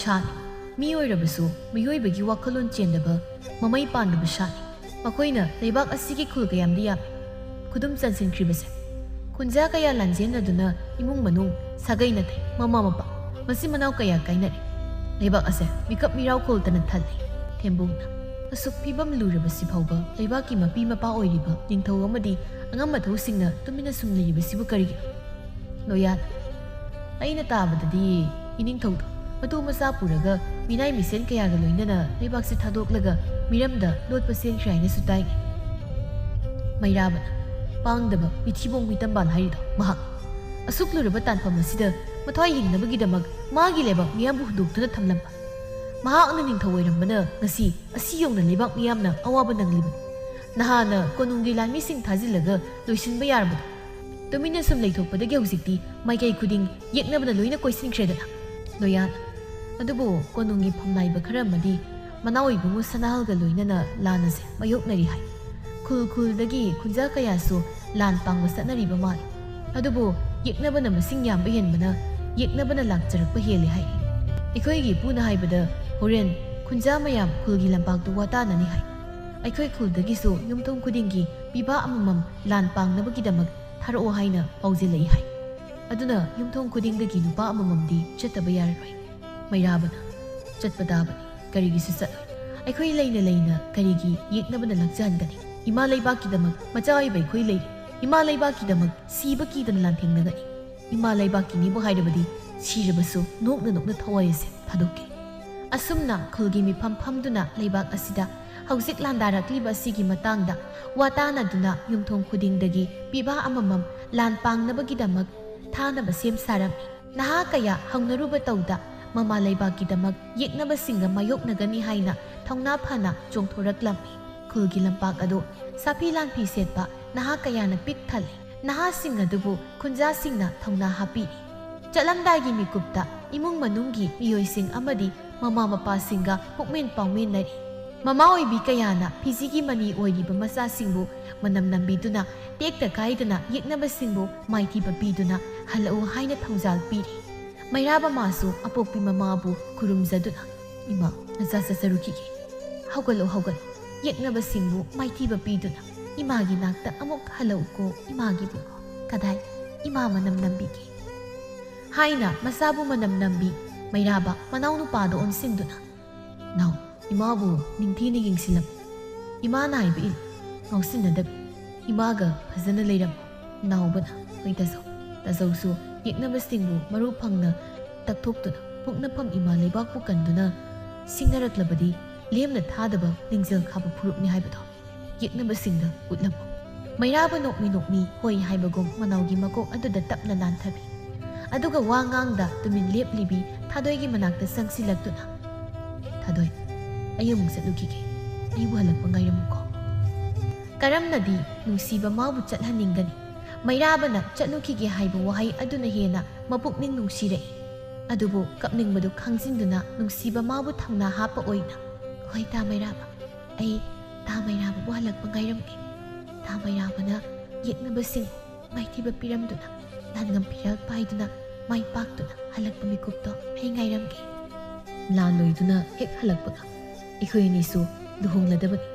Speaker 1: ꯁꯥꯅꯤ, ꯃꯤ ꯑꯣꯏꯔꯕꯁꯨ ꯃꯤꯑꯣꯏꯕꯒꯤ ꯋꯥꯈꯜꯂꯣꯟ ꯆꯦꯟꯗꯕ, ꯃꯃꯩ ꯄꯥꯟꯗꯕ ꯁꯥꯅꯤ꯫ ꯃꯈꯣꯏꯅ ꯂꯩꯕꯥꯛ ꯑꯁꯤꯒꯤ ꯈꯨꯜ ꯀꯌꯥꯝꯗꯤ ꯌꯥꯝꯃꯤ꯫ ꯈꯨꯗꯨꯝ ꯆꯟꯁꯤꯟꯈ꯭ꯔꯤꯕꯁꯦ ꯈꯨꯟꯖꯥ ꯀꯌꯥ ꯂꯥꯟꯖꯦꯟꯅꯗꯨꯅ ꯏꯃꯨꯡ ꯃꯅꯨꯡ, ꯁꯥꯒꯩ ꯅꯥꯇꯩ, ꯃꯃꯥ ꯃꯄꯥ, ꯃꯆꯤꯟ ꯃꯅꯥꯎ ꯀꯌꯥ ꯀꯥꯏꯅꯔꯦ꯫ ꯂꯩꯕꯥꯛ ꯑꯁꯦ ꯃꯤꯀꯞ ꯃꯤꯔꯥꯎ ꯈꯣꯜꯇꯅ ꯊꯜꯂꯤ꯫ ꯊꯦꯝꯕꯨꯡꯅ "ꯑꯁꯨꯛ ꯐꯤꯕꯝ ꯂꯨꯔꯕꯁꯤ ꯐꯥꯎꯕ ꯂꯩꯕꯥꯛꯀꯤ ꯃꯄꯤ ꯃꯄꯥ ꯑꯣꯏꯔꯤꯕ ꯅꯤꯡꯊꯧ ꯑꯃꯗꯤ ꯑꯉꯝ ꯃꯊꯧꯁꯤꯡꯅ ꯇꯨꯃꯤꯟꯅ ꯁꯨꯝ ꯂꯩꯔꯤꯕꯁꯤꯕꯨ ꯀꯔꯤꯒꯤꯅꯣ?" ꯂꯣꯌꯥꯅ "ꯑꯩꯅ ꯇꯥꯕꯗꯗꯤ ꯏꯅꯤꯡꯊꯧꯗꯣ ꯃꯇꯨ ꯃꯆꯥ ꯄꯨꯔꯒ ꯃꯤꯅꯥꯏ ꯃꯤꯁꯦꯟ ꯀꯌꯥꯒ ꯂꯣꯏꯅꯅ ꯂꯩꯕꯥꯛꯁꯦ ꯊꯥꯗꯣꯛꯂꯒ ꯃꯤꯔꯝꯗ ꯂꯣꯠꯄ ꯆꯦꯟꯈ꯭ꯔꯦ ꯍꯥꯏꯅꯁꯨ ꯇꯥꯏꯅꯦ꯫ ꯃꯩꯔꯥꯕꯅ "ꯄꯥꯡꯗꯕ ꯃꯤꯊꯤꯕꯣꯡ ꯃꯤꯇꯝꯕꯥꯜ ꯍꯥꯏꯔꯤꯗꯣ ꯃꯍꯥꯛ ꯑꯁꯨꯛ ꯂꯨꯔꯕ ꯇꯥꯟꯐꯝ ꯑꯁꯤꯗ ꯃꯊ꯭ꯋꯥꯏ ꯍꯤꯡꯅꯕꯒꯤꯗꯃꯛ ꯃꯥꯒꯤ ꯂꯩꯕꯥꯛ ꯃꯤꯌꯥꯝꯕꯨ ꯍꯨꯟꯗꯣꯛꯇꯨꯅ ꯊꯝꯂꯝꯕ꯫ ꯃꯍꯥꯛꯅ ꯅꯤꯡꯊꯧ ꯑꯣꯏꯔꯝꯕꯅ ꯉꯁꯤ ꯑꯁꯤ ꯌꯧꯅ ꯂꯩꯕꯥꯛ ꯃꯤꯌꯥꯝꯅ ꯑꯋꯥꯕ ꯅꯪꯂꯤꯕꯅꯤ꯫ ꯅꯍꯥꯟꯅ ꯀꯣꯅꯨꯡꯒꯤ ꯂꯥꯟꯃꯤꯁꯤꯡ ꯊꯥꯖꯤꯜꯂꯒ ꯂꯣꯏꯁꯤꯟꯕ ꯌꯥꯔꯕꯗꯣ꯫ ꯇꯨꯃꯤꯟꯅ ꯁꯨꯝ ꯂꯩꯊꯣꯛꯄꯗꯒꯤ ꯍꯧꯖꯤꯛꯇꯤ ꯃꯥꯏꯀꯩ ꯈꯨꯗꯤꯡ ꯌꯦꯛꯅꯕꯅ ꯂꯣꯏꯅ ꯀꯣꯏꯁꯤꯟꯈ꯭ꯔꯦꯗꯅ"꯫ ꯂꯣꯌꯥꯅ "ꯑꯗꯨꯕꯨ ꯀꯣꯅꯨꯡꯒꯤ ꯐꯝꯅꯥꯏꯕ ꯈꯔ ꯑꯃꯗꯤ ꯃꯅꯥꯎꯏꯕꯨꯡꯉꯣ ꯁꯅꯥꯍꯜꯒ ꯂꯣꯏꯅꯅ ꯂꯥꯟ ꯑꯁꯦ ꯃꯥꯌꯣꯛꯅꯔꯤ ꯍꯥꯏ꯫ ꯈꯨꯜ ꯈꯨꯜꯗꯒꯤ ꯈꯨꯟꯖꯥ ꯀꯌꯥꯁꯨ ꯂꯥꯟ ꯄꯥꯡꯕ ꯆꯠꯅꯔꯤꯕ ꯃꯥꯜꯂꯤ꯫ ꯑꯗꯨꯕꯨ ꯌꯦꯛꯅꯕꯅ ꯃꯁꯤꯡ ꯌꯥꯝꯕ ꯍꯦꯟꯕꯅ ꯌꯦꯛꯅꯕꯅ ꯂꯥꯛꯆꯔꯛꯄ ꯍꯦꯜꯂꯤ ꯍꯥꯏ꯫ ꯑꯩꯈꯣꯏꯒꯤ ꯏꯄꯨꯅ ꯍꯥꯏꯕꯗ ꯍꯣꯔꯦꯟ ꯈꯨꯟꯖꯥ ꯃꯌꯥꯝ ꯈꯨꯜꯒꯤ ꯂꯝꯄꯥꯛꯇ ꯋꯥꯇꯥꯅꯅꯤ ꯍꯥꯏ꯫ ꯑꯩꯈꯣꯏ ꯈꯨꯜꯗꯒꯤꯁꯨ ꯌꯨꯝꯊꯣꯡ ꯈꯨꯗꯤꯡꯒꯤ ꯄꯤꯕꯥ ꯑꯃꯃꯝ ꯂꯥꯟ ꯄꯥꯡꯅꯕꯒꯤꯗꯃꯛ ꯊꯥꯔꯛꯑꯣ ꯍꯥꯏꯅ ꯄꯥꯎꯖꯦꯜꯂꯛꯏ ꯍꯥꯏ꯫ ꯑꯗꯨꯅ ꯌꯨꯝꯊꯣꯡ ꯈꯨꯗꯤꯡꯗꯒꯤ ꯅꯨꯄꯥ ꯑꯃꯃꯝꯗꯤ ꯆꯠꯇꯕ ꯌꯥꯔꯔꯣꯏ꯫ ꯃꯩꯔꯥꯕꯅ "ꯆꯠꯄ ꯇꯥꯕꯅꯤ, ꯀꯔꯤꯒꯤꯁꯨ ꯆꯠꯂꯣꯏ꯫ ꯑꯩꯈꯣꯏ ꯂꯩꯅ ꯂꯩꯅ ꯀꯔꯤꯒꯤ ꯌꯦꯛꯅꯕꯅ ꯂꯥꯛꯆꯍꯟꯒꯅꯤ? ꯏꯃꯥ ꯂꯩꯕꯥꯛꯀꯤꯗꯃꯛ ꯃꯆꯥ ꯑꯣꯏꯕ ꯑꯩꯈꯣই ꯂꯩꯔꯤ꯫ ꯏꯃꯥ ꯂꯩꯕꯥꯛꯀꯤꯗꯃꯛ ꯁꯤꯕ ꯀꯤꯗꯅ ꯂꯥꯟꯊꯦꯡꯅꯒꯅꯤ꯫ ꯏꯃꯥ ꯂꯩꯕꯥꯛꯀꯤꯅꯤꯕꯨ ꯍꯥꯏꯔꯕꯗꯤ ꯁꯤꯔꯕꯁꯨ ꯅꯣꯛꯅ ꯅꯣꯛꯅ ꯊꯋꯥꯏ ꯑꯁꯦ ꯊꯥꯗꯣꯛꯀꯦ"꯫ ꯑꯁꯨꯝꯅ ꯈꯨꯜꯒꯤ ꯃꯤꯐꯝ ꯐꯝꯗꯨꯅ ꯂꯩꯕꯥꯛ ꯑꯁꯤꯗ ꯍꯧꯖꯤꯛ ꯂꯥꯟꯗꯥꯔꯛꯂꯤꯕ ꯑꯁꯤꯒꯤ ꯃꯇꯥꯡꯗ ꯋꯥꯇꯥꯅꯗꯨꯅ ꯌꯨꯝꯊꯣꯡ ꯈꯨꯗꯤꯡꯗꯒꯤ ꯄꯤꯕꯥ ꯑꯃꯃꯝ ꯂꯥꯟ ꯄꯥꯡꯅꯕꯒꯤꯗꯃꯛ ꯊꯥꯅꯕ ꯁꯦꯝ ꯁꯥꯔꯝꯃꯤ꯫ ꯅꯍꯥ ꯀꯌꯥ ꯍꯧꯅꯔꯨꯕ ꯇꯧꯗ ꯃꯃꯥ ꯂꯩꯕꯥꯛꯀꯤꯗꯃꯛ ꯌꯦꯛꯅꯕꯁꯤꯡꯒ ꯃꯥꯌꯣꯛꯅꯒꯅꯤ ꯍꯥꯏꯅ ꯊꯧꯅꯥ ꯐꯅ ꯆꯣꯡꯊꯣꯔꯛꯂꯝꯃꯤ꯫ ꯈꯨꯜꯒꯤ ꯂꯝꯄꯥꯛ ꯑꯗꯨ ꯁꯥꯐꯤ ꯂꯥꯟꯐꯤ ꯁꯦꯠꯄ ꯅꯍꯥ ꯀꯌꯥꯅ ꯄꯤꯛ ꯊꯜꯂꯤ꯫ ꯅꯍꯥꯁꯤꯡ ꯑꯗꯨꯕꯨ ꯈꯨꯟꯖꯥꯁꯤꯡꯅ ꯊꯧꯅꯥ ꯍꯥꯞꯄꯤꯔꯤ꯫ ꯆꯠꯂꯝꯗꯥꯏꯒꯤ ꯃꯤꯀꯨꯞꯇ ꯏꯃꯨꯡ ꯃꯅꯨꯡꯒꯤ ꯃꯤꯑꯣꯏꯁꯤꯡ ꯑꯃꯗꯤ ꯃꯃꯥ ꯃꯄꯥꯁꯤꯡꯒ ꯄꯨꯛꯃꯦꯟ ꯄꯥꯎꯃꯤꯟꯅꯔꯤ꯫ ꯃꯃꯥ ꯑꯣꯏꯕꯤ ꯀꯌꯥꯅ ꯐꯤꯖꯤꯒꯤ ꯃꯅꯤ ꯑꯣꯏꯔꯤꯕ ꯃꯆꯥꯁꯤꯡꯕꯨ ꯃꯅꯝ ꯅꯝꯕꯤꯗꯨꯅ ꯇꯦꯛꯇ ꯀꯥꯏꯗꯅ ꯌꯦꯛꯅꯕꯁꯤꯡꯕꯨ ꯃꯥꯏꯊꯤꯕ ꯄꯤꯗꯨꯅ ꯍꯜꯂꯛꯎ ꯍꯥꯏꯅ ꯊꯧꯖꯥꯜ ꯄꯤꯔꯤ꯫ ꯃꯩꯔꯥꯕ ꯃꯥꯁꯨ ꯑꯄꯣꯛꯄꯤ ꯃꯃꯥꯕꯨ ꯈꯨꯔꯨꯝꯖꯗꯨꯅ ꯏꯃꯥ ꯅꯆꯥ ꯆꯠꯆꯔꯨꯈꯤꯒꯦ, ꯍꯧꯒꯠꯂꯣ ꯍꯧꯒꯠꯂꯣ, ꯌꯦꯛꯅꯕꯁꯤꯡꯕꯨ ꯃꯥꯏꯊꯤꯕ ꯄꯤꯗꯨꯅ ꯏꯃꯥꯒꯤ ꯅꯥꯛꯇ ꯑꯃꯨꯛ ꯍꯜꯂꯛꯎꯀꯣ ꯏꯃꯥꯒꯤ ꯕꯨꯡꯉꯣ, ꯀꯗꯥꯏ ꯏꯃꯥ ꯃꯅꯝ ꯅꯝꯕꯤꯒꯦ ꯍꯥꯏꯅ ꯃꯆꯥꯕꯨ ꯃꯅꯝ ꯅꯝꯕꯤ꯫ ꯃꯩꯔꯥꯕ ꯃꯅꯥꯎ ꯅꯨꯄꯥꯗ ꯑꯣꯟꯁꯤꯟꯗꯨꯅ ꯅꯥꯎ ꯏꯃꯥꯕꯨ ꯅꯤꯡꯊꯤꯅ ꯌꯦꯡꯁꯤꯜꯂꯝ, ꯏꯃꯥꯅ ꯍꯥꯏꯕ ꯏꯜ, ꯉꯥꯎꯁꯤꯟꯅꯗꯕꯤ, ꯏꯃꯥꯒ ꯐꯖꯅ ꯂꯩꯔꯝꯃꯨ꯫ ꯅꯥꯎꯕꯅ ꯍꯣꯏ ꯇꯥꯖꯧ꯫ ꯇꯥꯖꯧꯁꯨ ꯌꯦꯛꯅꯕꯁꯤꯡꯕꯨ ꯃꯔꯨ ꯐꯪꯅ ꯇꯛꯊꯣꯛꯇꯨꯅ ꯄꯨꯛꯅꯐꯝ ꯏꯃꯥ ꯂꯩꯕꯥꯛꯄꯨ ꯀꯟꯗꯨꯅ ꯁꯤꯡꯅꯔꯛꯂꯕꯗꯤ ꯂꯦꯝꯅ ꯊꯥꯗꯕ ꯂꯤꯡꯖꯦꯜ ꯈꯥꯕ ꯐꯨꯔꯨꯞꯅꯤ ꯍꯥꯏꯕꯗꯣ ꯌꯦꯛꯅꯕꯁꯤꯡꯗ ꯎꯠꯂꯝꯃꯨ꯫ ꯃꯩꯔꯥꯕ ꯅꯣꯛꯃꯤ ꯅꯣꯛꯃꯤ ꯍꯣꯏ ꯍꯥꯏꯕꯒꯨꯝ ꯃꯅꯥꯎꯒꯤ ꯃꯀꯣꯛ ꯑꯗꯨꯗ ꯇꯞꯅ ꯅꯥꯟꯊꯕꯤ꯫ ꯑꯗꯨꯒ ꯋꯥ ꯉꯥꯡꯗ ꯇꯨꯃꯤꯟ ꯂꯦꯞꯂꯤꯕꯤ ꯊꯥꯗꯣꯏꯒꯤ ꯃꯅꯥꯛꯇ ꯆꯪꯁꯤꯜꯂꯛꯇꯨꯅ ꯊꯥꯗꯣꯏ ꯑꯩ ꯑꯃꯨꯛ ꯆꯠꯂꯨꯈꯤꯒꯦ, ꯑꯩꯕꯨ ꯍꯜꯂꯛꯄ ꯉꯥꯏꯔꯝꯃꯨꯀꯣ꯫ ꯀꯔꯝꯅꯗꯤ ꯅꯨꯡꯁꯤꯕ ꯃꯥꯕꯨ ꯆꯠꯍꯟꯅꯤꯡꯒꯅꯤ꯫ ꯃꯩꯔꯥꯕꯅ ꯆꯠꯂꯨꯈꯤꯒꯦ ꯍꯥꯏꯕ ꯋꯥꯍꯩ ꯑꯗꯨꯅ ꯍꯦꯟꯅ ꯃꯄꯨꯛꯅꯤꯡ ꯅꯨꯡꯁꯤꯔꯛꯏ꯫ ꯑꯗꯨꯕꯨ ꯀꯞꯅꯤꯡꯕꯗꯨ ꯈꯪꯖꯤꯟꯗꯨꯅ ꯅꯨꯡꯁꯤꯕ ꯃꯥꯕꯨ ꯊꯧꯅꯥ ꯍꯥꯞꯄ ꯑꯣꯏꯅ ꯍꯣꯏ ꯇꯥ ꯃꯩꯔꯥꯕ, ꯑꯩ ꯇꯥ ꯃꯩꯔꯥꯕꯕꯨ ꯍꯜꯂꯛꯄ ꯉꯥꯏꯔꯝꯒꯦ꯫ ꯇꯥ ꯃꯩꯔꯥꯕꯅ ꯌꯦꯛꯅꯕꯁꯤꯡ ꯃꯥꯏꯊꯤꯕ ꯄꯤꯔꯝꯗꯨꯅ ꯂꯥꯟꯉꯝ ꯐꯤꯔꯥꯜ ꯄꯥꯏꯗꯨꯅ ꯃꯥꯏ ꯄꯥꯛꯇꯨꯅ ꯍꯜꯂꯛꯄ ꯃꯤꯀꯨꯞꯇꯣ ꯑꯩ ꯉꯥꯏꯔꯝꯒꯦ꯫ ꯂꯥꯟ ꯂꯣꯏꯗꯨꯅ ꯍꯦꯛ ꯍꯜꯂꯛꯄꯒ ꯑꯩꯈꯣꯏ ꯑꯅꯤꯁꯨ ꯂꯨꯍꯣꯡꯂꯗꯕꯅꯤ꯫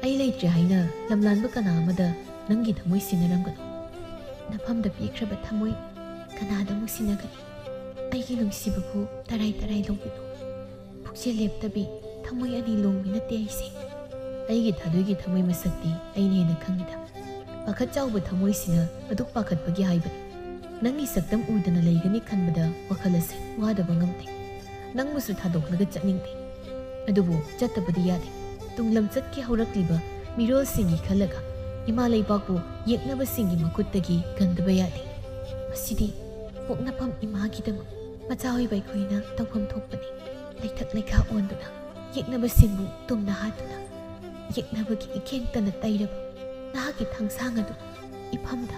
Speaker 1: ꯑꯩ ꯂꯩꯇ꯭ꯔꯦ ꯍꯥꯏꯅ ꯂꯝꯂꯥꯟꯕ ꯀꯅꯥ ꯑꯃꯗ ꯅꯪꯒꯤ ꯊꯃꯣꯏ ꯁꯤꯟꯅꯔꯝꯒꯅꯨ꯫ ꯅꯐꯝꯗ ꯄꯤꯈ꯭ꯔꯕ ꯊꯃꯣꯏ ꯀꯅꯥꯗ ꯑꯃꯨꯛ ꯁꯤꯟꯅꯒꯅꯤ? ꯑꯩꯒꯤ ꯅꯨꯡꯁꯤꯕꯕꯨ ꯇꯔꯥꯏ ꯇꯔꯥꯏ ꯂꯧꯕꯤꯅꯨ꯫ ꯄꯨꯛꯆꯦꯜ ꯂꯦꯞꯇꯕꯤ ꯊꯃꯣꯏ ꯑꯅꯤ ꯂꯣꯡꯕꯤ ꯅꯠꯇꯦ ꯑꯩꯁꯦ꯫ ꯑꯩꯒꯤ ꯊꯥꯗꯣꯏꯒꯤ ꯊꯃꯣꯏ ꯃꯁꯛꯇꯤ ꯑꯩꯅ ꯍꯦꯟꯅ ꯈꯪꯉꯤꯗ꯫ ꯄꯥꯈꯠ ꯆꯥꯎꯕ ꯊꯃꯣꯏꯁꯤꯅ ꯑꯗꯨꯛ ꯄꯥꯈꯠꯄꯒꯤ ꯍꯥꯏꯕꯅꯤ꯫ ꯅꯪꯒꯤ ꯁꯛꯇꯝ ꯎꯗꯅ ꯂꯩꯒꯅꯤ ꯈꯟꯕꯗ ꯋꯥꯈꯜ ꯑꯁꯤ ꯋꯥꯗꯕ ꯉꯝꯗꯦ꯫ ꯅꯪꯕꯨꯁꯨ ꯊꯥꯗꯣꯛꯂꯒ ꯆꯠꯅꯤꯡꯗꯦ꯫ ꯑꯗꯨꯕꯨ ꯆꯠꯇꯕꯗꯤ ꯌꯥꯗꯦ꯫ ꯇꯨꯡꯂꯝ ꯆꯠꯀꯦ ꯍꯧꯔꯛꯂꯤꯕ ꯃꯤꯔꯣꯜꯁꯤꯡꯒꯤ ꯈꯜꯂꯒ ꯏꯃꯥ ꯂꯩꯕꯥꯛꯄꯨ ꯌꯦꯛꯅꯕꯁꯤꯡꯒꯤ ꯃꯈꯨꯠꯇꯒꯤ ꯀꯟꯗꯕ ꯌꯥꯗꯦ꯫ ꯃꯁꯤꯗꯤ ꯄꯣꯛꯅꯐꯝ ꯏꯃꯥꯒꯤꯗꯃꯛ ꯃꯆꯥ ꯑꯣꯏꯕ ꯑꯩꯈꯣꯏꯅ ꯇꯧꯐꯝ ꯊꯣꯛꯄꯅꯤ꯫ ꯂꯩꯊꯛ ꯂꯩꯈꯥ ꯑꯣꯟꯗꯨꯅ ꯌꯦꯛꯅꯕꯁꯤꯡꯕꯨ ꯇꯨꯝꯅ ꯍꯥꯠꯇꯨꯅ ꯌꯦꯛꯅꯕꯒꯤ ꯏꯈꯦꯡꯇꯅ ꯇꯩꯔꯕ ꯅꯍꯥꯛꯀꯤ ꯊꯥꯡꯁꯥꯡ ꯑꯗꯨ ꯏꯐꯝꯗ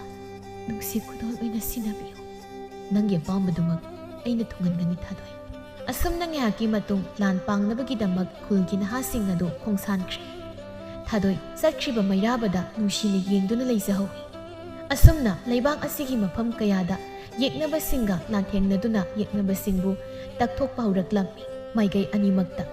Speaker 1: ꯅꯨꯡꯁꯤ ꯈꯨꯗꯣꯜ ꯑꯣꯏꯅ ꯁꯤꯟꯅꯕꯤꯌꯨ꯫ ꯅꯪꯒꯤ ꯑꯄꯥꯝꯕꯗꯨꯃꯛ ꯑꯩꯅ ꯊꯨꯡꯍꯟꯒꯅꯤ ꯊꯥꯗꯣꯏ꯫ ꯑꯁꯨꯝꯅ ꯉꯥꯏꯍꯥꯛꯀꯤ ꯃꯇꯨꯡ ꯂꯥꯟ ꯄꯥꯡꯅꯕꯒꯤꯗꯃꯛ ꯈꯨꯜꯒꯤ ꯅꯍꯥꯁꯤꯡ ꯑꯗꯨ ꯈꯣꯡꯁꯥꯟꯈ꯭ꯔꯦ꯫ ꯊꯥꯗꯣꯏ ꯆꯠꯈ꯭ꯔꯤꯕ ꯃꯩꯔꯥꯕꯗ ꯅꯨꯡꯁꯤꯅ ꯌꯦꯡꯗꯨꯅ ꯂꯩꯖꯍꯧꯏ꯫ ꯑꯁꯨꯝꯅ ꯂꯩꯕꯥꯛ ꯑꯁꯤꯒꯤ ꯃꯐꯝ ꯀꯌꯥꯗ ꯌꯦꯛꯅꯕꯁꯤꯡꯒ ꯂꯥꯟꯊꯦꯡꯅꯗꯨꯅ ꯌꯦꯛꯅꯕꯁꯤꯡꯕꯨ ꯇꯛꯊꯣꯛꯄ ꯍꯧꯔꯛꯂꯝꯃꯤ꯫ ꯃꯥꯏꯀꯩ ꯑꯅꯤꯃꯛꯇ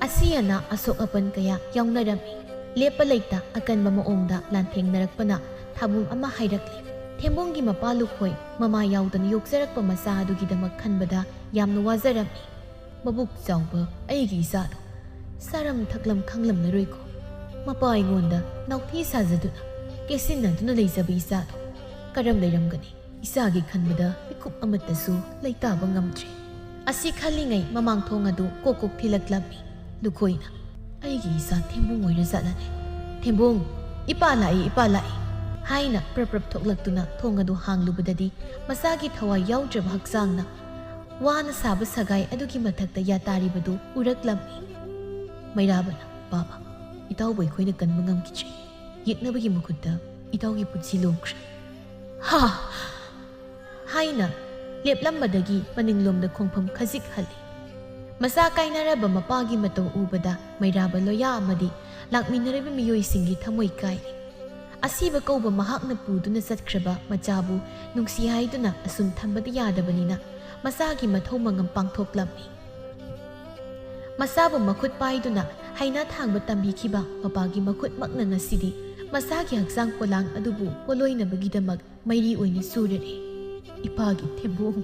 Speaker 1: ꯑꯁꯤ ꯑꯅꯥ ꯑꯁꯣꯛ ꯑꯄꯟ ꯀꯌꯥ ꯌꯥꯎꯅꯔꯝꯃꯤ꯫ ꯂꯦꯞꯄ ꯂꯩꯇ ꯑꯀꯟꯕ ꯃꯑꯣꯡꯗ ꯂꯥꯟꯊꯦꯡꯅꯔꯛꯄꯅ ꯊꯥꯕꯨꯡ ꯑꯃ ꯍꯥꯏꯔꯛꯂꯤ꯫ ꯊꯦꯝꯕꯨꯡꯒꯤ ꯃꯄꯥ ꯂꯨꯈꯣꯏ ꯃꯃꯥ ꯌꯥꯎꯗꯅ ꯌꯣꯛꯆꯔꯛꯄ ꯃꯆꯥ ꯑꯗꯨꯒꯤꯗꯃꯛ ꯈꯟꯕꯗ ꯌꯥꯝꯅ ꯋꯥꯖꯔꯝꯃꯤ꯫ ꯃꯕꯨꯛ ꯆꯥꯎꯕ ꯑꯩꯒꯤ ꯏꯆꯥꯗꯣ ꯆꯥꯔꯝ ꯊꯛꯂꯝ ꯈꯪꯂꯝꯂꯔꯣꯏꯀꯣ꯫ ꯃꯄꯥ ꯑꯩꯉꯣꯟꯗ ꯅꯥꯎꯊꯤ ꯁꯥꯖꯗꯨꯅ ꯀꯦꯁꯤꯟꯅꯗꯨꯅ ꯂꯩꯖꯕ ꯏꯆꯥꯗꯣ ꯀꯔꯝ ꯂꯩꯔꯝꯒꯅꯤ? ꯏꯆꯥꯒꯤ ꯈꯟꯕꯗ ꯃꯤꯀꯨꯞ ꯑꯃꯠꯇꯁꯨ ꯂꯩꯇꯥꯕ ꯉꯝꯗ꯭ꯔꯦ꯫ ꯑꯁꯤ ꯈꯜꯂꯤꯉꯩ ꯃꯃꯥꯡꯊꯣꯡ ꯑꯗꯨ ꯀꯣꯛ ꯀꯣꯛ ꯊꯤꯜꯂꯛꯂꯝꯃꯤ꯫ ꯂꯨꯈꯣꯏꯅ ꯑꯩꯒꯤ ꯏꯆꯥ ꯊꯦꯝꯕꯨꯡ ꯑꯣꯏꯔ ꯆꯠꯂꯅꯤ꯫ ꯊꯦꯝꯕꯨꯡ ꯏꯄꯥ ꯂꯥꯛꯏ ꯏꯄꯥ ꯂꯥꯛꯏ ꯍꯥꯏꯅ ꯄ꯭ꯔꯞ ꯄ꯭ꯔꯞ ꯊꯣꯛꯂꯛꯇꯨꯅ ꯊꯣꯡ ꯑꯗꯨ ꯍꯥꯡꯂꯨꯕꯗꯗꯤ ꯃꯆꯥꯒꯤ ꯊꯋꯥꯏ ꯌꯥꯎꯗ꯭ꯔꯕ ꯍꯛꯆꯥꯡꯅ ꯋꯥꯅ ꯁꯥꯕ ꯁꯒꯥꯏ ꯑꯗꯨꯒꯤ ꯃꯊꯛꯇ ꯌꯥꯇꯥꯔꯤꯕꯗꯨ ꯎꯔꯛꯂꯝꯃꯤ꯫ ꯃꯩꯔꯥꯕꯅ ꯕꯥꯕꯥ ꯏꯇꯥꯎꯕꯨ ꯑꯩꯈꯣꯏꯅ ꯀꯟꯕ ꯉꯝꯈꯤꯗ꯭ꯔꯦ꯫ ꯌꯦꯛꯅꯕꯒꯤ ꯃꯈꯨꯠꯇ ꯏꯇꯥꯎꯒꯤ ꯄꯨꯟꯁꯤ ꯂꯣꯝꯈ꯭ꯔꯦ ꯍꯥ ꯍꯥꯏꯅ ꯂꯦꯞꯂꯝꯕꯗꯒꯤ ꯃꯅꯤꯡꯂꯣꯝꯗ ꯈꯣꯡꯐꯝ ꯈꯖꯤꯛ ꯍꯜꯂꯤ꯫ ꯃꯆꯥ ꯀꯥꯏꯅꯔꯕ ꯃꯄꯥꯒꯤ ꯃꯇꯧ ꯎꯕꯗ ꯃꯩꯔꯥꯕ ꯂꯣꯌꯥ ꯑꯃꯗꯤ ꯂꯥꯛꯃꯤꯟꯅꯔꯤꯕ ꯃꯤꯑꯣꯏꯁꯤꯡꯒꯤ ꯊꯃꯣꯏ ꯀꯥꯏꯔꯤ꯫ ꯑꯁꯤꯕ ꯀꯧꯕ ꯃꯍꯥꯛꯅ ꯄꯨꯗꯨꯅ ꯆꯠꯈ꯭ꯔꯕ ꯃꯆꯥꯕꯨ ꯅꯨꯡꯁꯤ ꯍꯥꯏꯗꯨꯅ ꯑꯁꯨꯝ ꯊꯝꯕꯗꯤ ꯌꯥꯗꯕꯅꯤꯅ ꯃꯆꯥꯒꯤ ꯃꯊꯧ ꯃꯉꯝ ꯄꯥꯡꯊꯣꯛꯂꯝꯃꯤ꯫ ꯃꯆꯥꯕꯨ ꯃꯈꯨꯠ ꯄꯥꯏꯗꯨꯅ ꯍꯩꯅ ꯊꯥꯡꯕ ꯇꯝꯕꯤꯈꯤꯕ ꯃꯄꯥꯒꯤ ꯃꯈꯨꯠꯃꯛꯅ ꯉꯁꯤꯗꯤ ꯃꯆꯥꯒꯤ ꯍꯛꯆꯥꯡ ꯄꯣꯂꯥꯡ ꯑꯗꯨꯕꯨ ꯄꯣꯂꯣꯏꯅꯕꯒꯤꯗꯃꯛ ꯃꯩꯔꯤ ꯑꯣꯏꯅ ꯁꯨꯔꯔꯦ꯫ ꯏꯄꯥꯒꯤ ꯊꯦꯝꯕꯨꯡ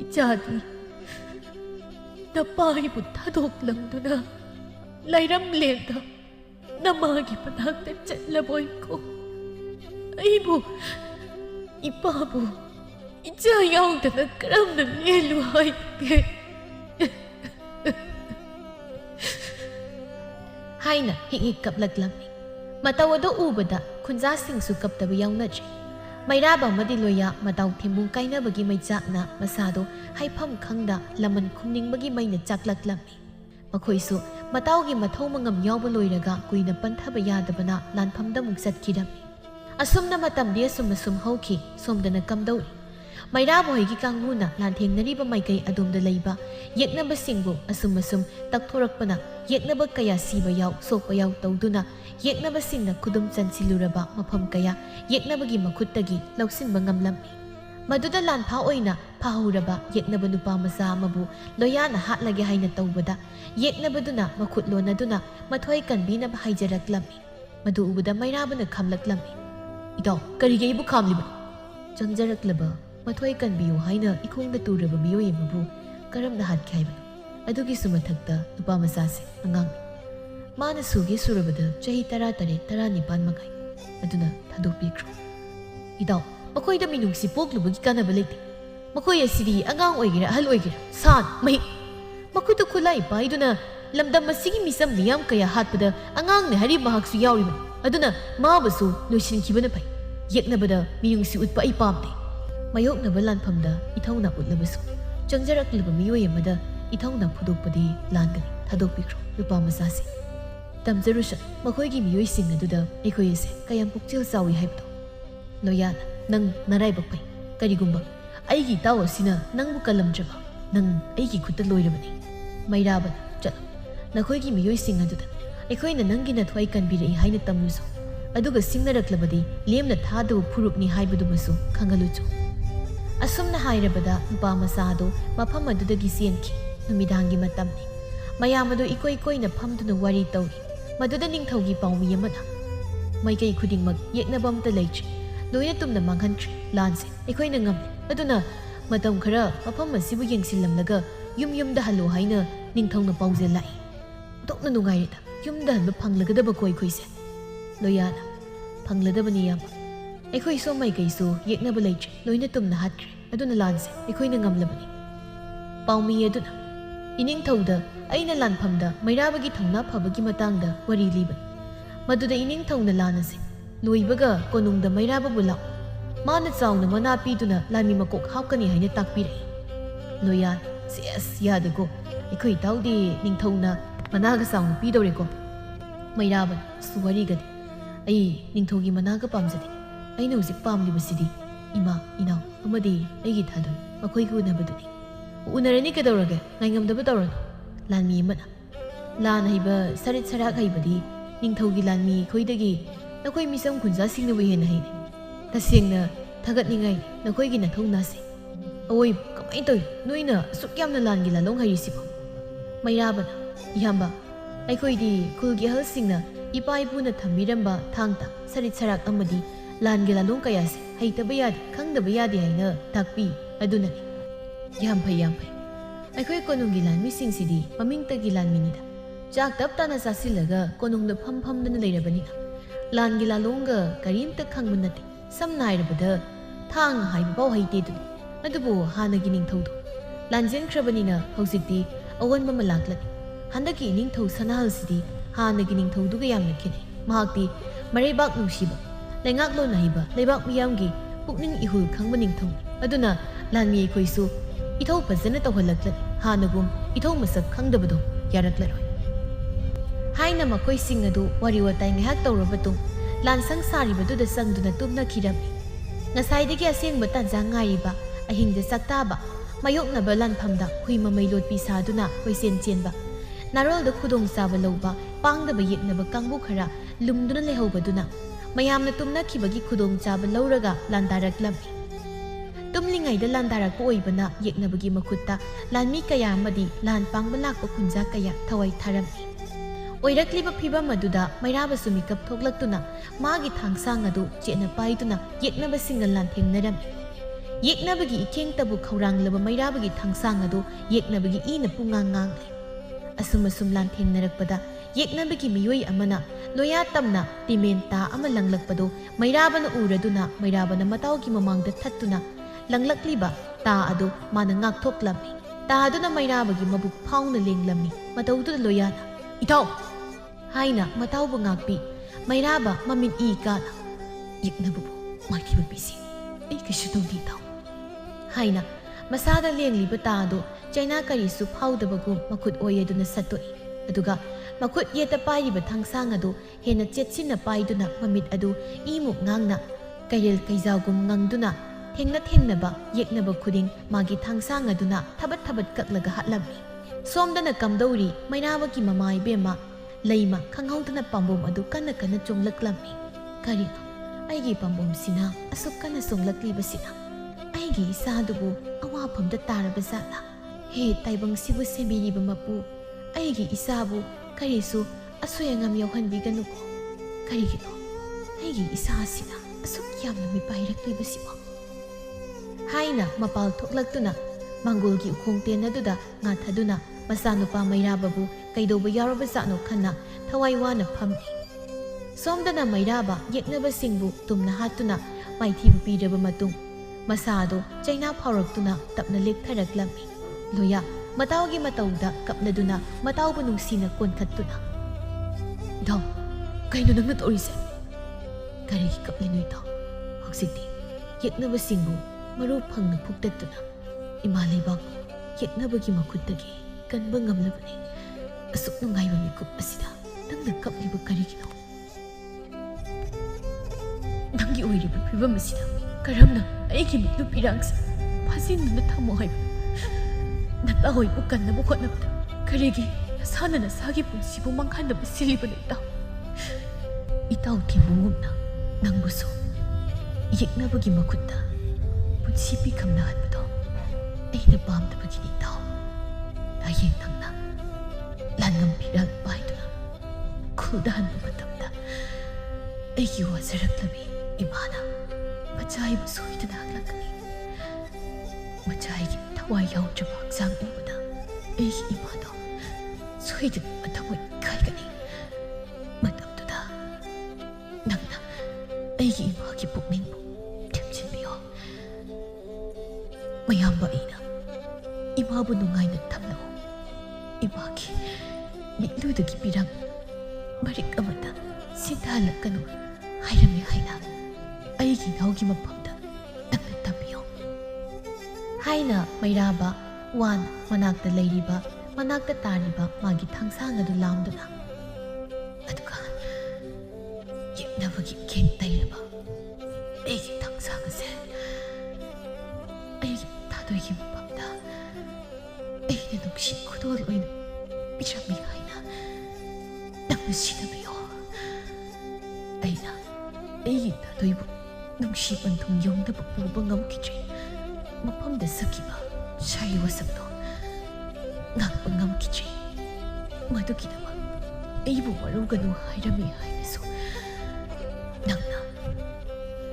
Speaker 1: ꯏꯆꯥꯗꯤ ꯅꯄꯥꯏꯕꯨ ꯊꯥꯗꯣꯛꯂꯝꯗꯨꯅ ꯂꯩꯔꯝꯂꯦꯟꯗ ꯅꯃꯥꯒꯤ ꯃꯅꯥꯛꯇ ꯆꯠꯂꯕꯣꯏꯀꯣ꯫ ꯑꯩꯕꯨ ꯏꯄꯥꯕꯨ ꯏꯆꯥ ꯌꯥꯎꯗꯅ ꯀꯔꯝꯅ ꯂꯦꯜꯂꯨ ꯍꯥꯏꯒꯦ haina hik kaplaglammi mataw ado ubada khunjasingsu kaptaba yawnadri mairaba madi loya mataw thimbung kainabagi maijak na masado haifam khangda laman khumningbagi maina chaklaklammi makhoisu matawgi mathau mangam yawba loiraga kuina panthaba yadabana lanphamda muk chatkidammi asumna matamdi asum hauki somdana kamdauri mairaba hoigi kanguna lanthengnariba maikai adomda leiba yeknabasingbu asum takthorakpana yeknaba kaya siba yaw sokpa yaw tawduna yeknabasingna khudum chansiluraba mafam kaya yeknabagi makhuttagi lausinba ngamlammi maduda lanpha oina phahuraba yeknaba nupa masa amabu loyana hatlage haina tawbada yeknabaduna makhut lonaduna mathoi kanbina haijaraklammi madu ubada mairabana khamlaklammi idaw karige ibu khamliba changjaraklaba mathoi kanbiyo haina ikhongda turaba miyoy mabu karamna hatkaiba adugi sumathakta nupa masase angang mana suge surabada chahi tara tare tara nipan makai aduna thadopikro idaw makoi da minungsi poklubagi kanaba leite makoi asiri angang oigira ahal oigira san mai makuta khulai paiduna lamdam masigi misam miyam kaya hatpada angang ne hari mahaksu yawriba aduna mabasu loisin kibana pai yeknabada minungsi utpa ai pamte mayoknaba lanphamda ithawna utlabasu changjaraklaba miyoy amada ithawna phudokpadi langani thadokpikro nupa masase tamjarusha makhoigi miyoy sing aduda ekhoi ase kayam pukchil sawi haibdo loyana nang narai bapai karigumba aigi taw asina nangbu kalamjaba nang aigi khutta loirabani mairaba chat nakhoigi miyoy sing aduda ekhoina nangi na thwai kanbirei haina tamluso aduga singnaraklabadi lemna thadu phurupni haibudubasu khangaluchu asumna hairabada nupa masado mafam adudagi senki numidangi matamni mayamadu ikoi koina phamduna wari tawri maduda ningthaugi pawmi amana maikai khudingmak yeknabamta leitri loina tumna manghantri lanse ekoina ngamle aduna matam khara mafam asibu yengsilamlaga yumda halo haina ningthongna pawje lai tokna nungairida yumda hanba phanglagadaba koise loyana phangladabani yam ekoi so maikai so yeknaba leitri loina tumna hatre aduna lanse ekoina ngamlabani pawmi aduna ining thauda aina lanphamda mairabagi thongna phabagi matangda wari liban maduda ining thongna lanase loibaga konungda mairaba bula mana chawna mana piduna lami makok hawkani haina takpirai loyan yes yadego ikoi tawdi ning thongna managa chawna pidoreko mairaba suwari gadi ai ning thogi managa pamjadi aina uzik pamlibasidi ima inaw amadi aigi thadun makoi gu nabaduni unarani kadawraga ngaingamdaba tawrano lanmi mana lan haiba sarit sarak haibadi ningthaugi lanmi khoidagi nakoi misam khunja singna wehen haine tasengna thagatningai nakoi gi nathongna se oi kamai toy noina sukyamna langi lalong hairisibo mairabana yamba aikoi di kulgi halsingna ipai puna thamiramba thangta sarit sarak amadi langi lalong kayase haitaba yadi khangdaba yadi haina takpi adunani yamphai aikoi konunggi lanmi singsidi mamingtagi lanminida chak tap tana sasilaga konungda phamdana leirabanina langi lalonga karimta khangmunati samnairabada thang haibaw haitedu adubu hanagi ningthaudu lanjen khrabanina hausikti awan mamalaklani handaki ningthau sanahalsidi hanagi ningthauduga yamna khine mahakti marebak nungsiba lengak lo naiba lebak miyamgi pukning ihul khangba ningthau aduna lanmi khoisu ithau fazana tawhalaklani hanagum ithau masak khangdabado yaraklaroi haina makoi sing adu wari watai ngahak tawrabatung lansang saribadu sangduna tumna khirami ngasaidagi asengba tanja ngaiba ahingda saktaba mayoknaba lanphamda huima mailot pisaduna koisen chenba narolda khudong saba loba pangdaba yeknaba kangbu khara lumduna lehobaduna mayamna tumna khibagi khudong chaba lauraga landaraklammi tumlingaida landarakpa oibana yeknabagi makhutta lanmi kaya amadi lan pangba lakpa khunja kaya thawai tharammi oirakliba phibam aduda mairaba sumikap thoklaktuna magi thangsang adu chena paiduna yeknaba singal lan thengnaram yeknabagi ikeng tabu khauranglaba mairabagi thangsang adu yeknabagi ina pungangang asum lan thengnarakpada yeknabagi miyoi amana loya tamna timenta ama langlakpado mairabana uraduna mairabana matawgi mamangda thattuna langlakliba ta adu mana ngak thoklammi ta aduna mairabagi mabuk phauna lenglammi matawdu loyana itaw haina mataubu ngakpi mairaba mamin i kana yiknabubu maithiba bisi ai kisu tongdi taw haina masada lengli ta do chaina kari su phaudabagum makut oyeduna satoi aduga makut yeta pairiba thangsang adu hena chetsinna paiduna mamit adu imuk ngangna kairel kaijagum ngangduna thengna yeknaba khuding magi thangsang aduna thabat kaklaga hatlammi somdana kamdauri mainaba ki mamai bema leima khanghaudana pambom adu kana chonglaklammi kari aigi pambom sina asuk kana songlakli basina aigi isadubu awapamda taraba zala he taibang sibu semiriba mapu aigi isabu karisu asoyangam yauhanbiganuko karigino aigi isa sina asuk yamna mipairakli basibo haina mapal thoklaktuna mangolgi ukhongten aduda ngathaduna masanupa mairababu kaidoba yaraba zano khanna thawai wana phamni somdana mairaba yeknaba singbu tumna hatuna maithibu piraba matung masado chaina phauраktuna tapna lektharaklammi loya matawgi matawda kapnaduna matawbu nungsina konkhattuna daw kaino nangna torise kari kaplinui daw hoksikti yeknaba singbu maru phangna phuktatuna imalebak yeknabagi makuttagi kanba ngamlabani asuk nungaiba mikup asida nangna kapliba karigino nangi oiriba phibam asida karamna aigi mitlu pirangsa phasinna thamo haiba nata hoibu kannabu khotnabda karigi sana nasagi pungsibu mangkhanaba silibane itaw itaw thimbungumna nangbuso yeknabagi makutta punsi pikamna hanbado aina pamdabagini itaw ayeng nangna langam piral paiduna khuldahanba matamda aigi wazaraklabi imana machaibu soidana haglakani machaigi thawai yaudraba haksang ubada aigi imado soidana mathamoi kaigani matamduda nangna aigi imagi pukningbu themchinbiyo mayamba aina imabu nungaina thamlo imagi mitludagi pirang marik amata sinthalakanu hairami haina aigi naugi mapamda nangna tabiyo haina mairaba wan manakta leiriba manakta tariba magi thangsang adu lamduna aduga yeknabagi keng tairaba aigi thangsang ase aigi tadoigi mapamda aina nungsi khudol oina pirami haina nangna sinabiyo aina aigi tadoibu nungsi panthung yongdaba puba ngamkidre mapamda sakiba shayi wasakdo ngakpa ngamkidre madugidaba aibu waruganu hairami hainasu nangna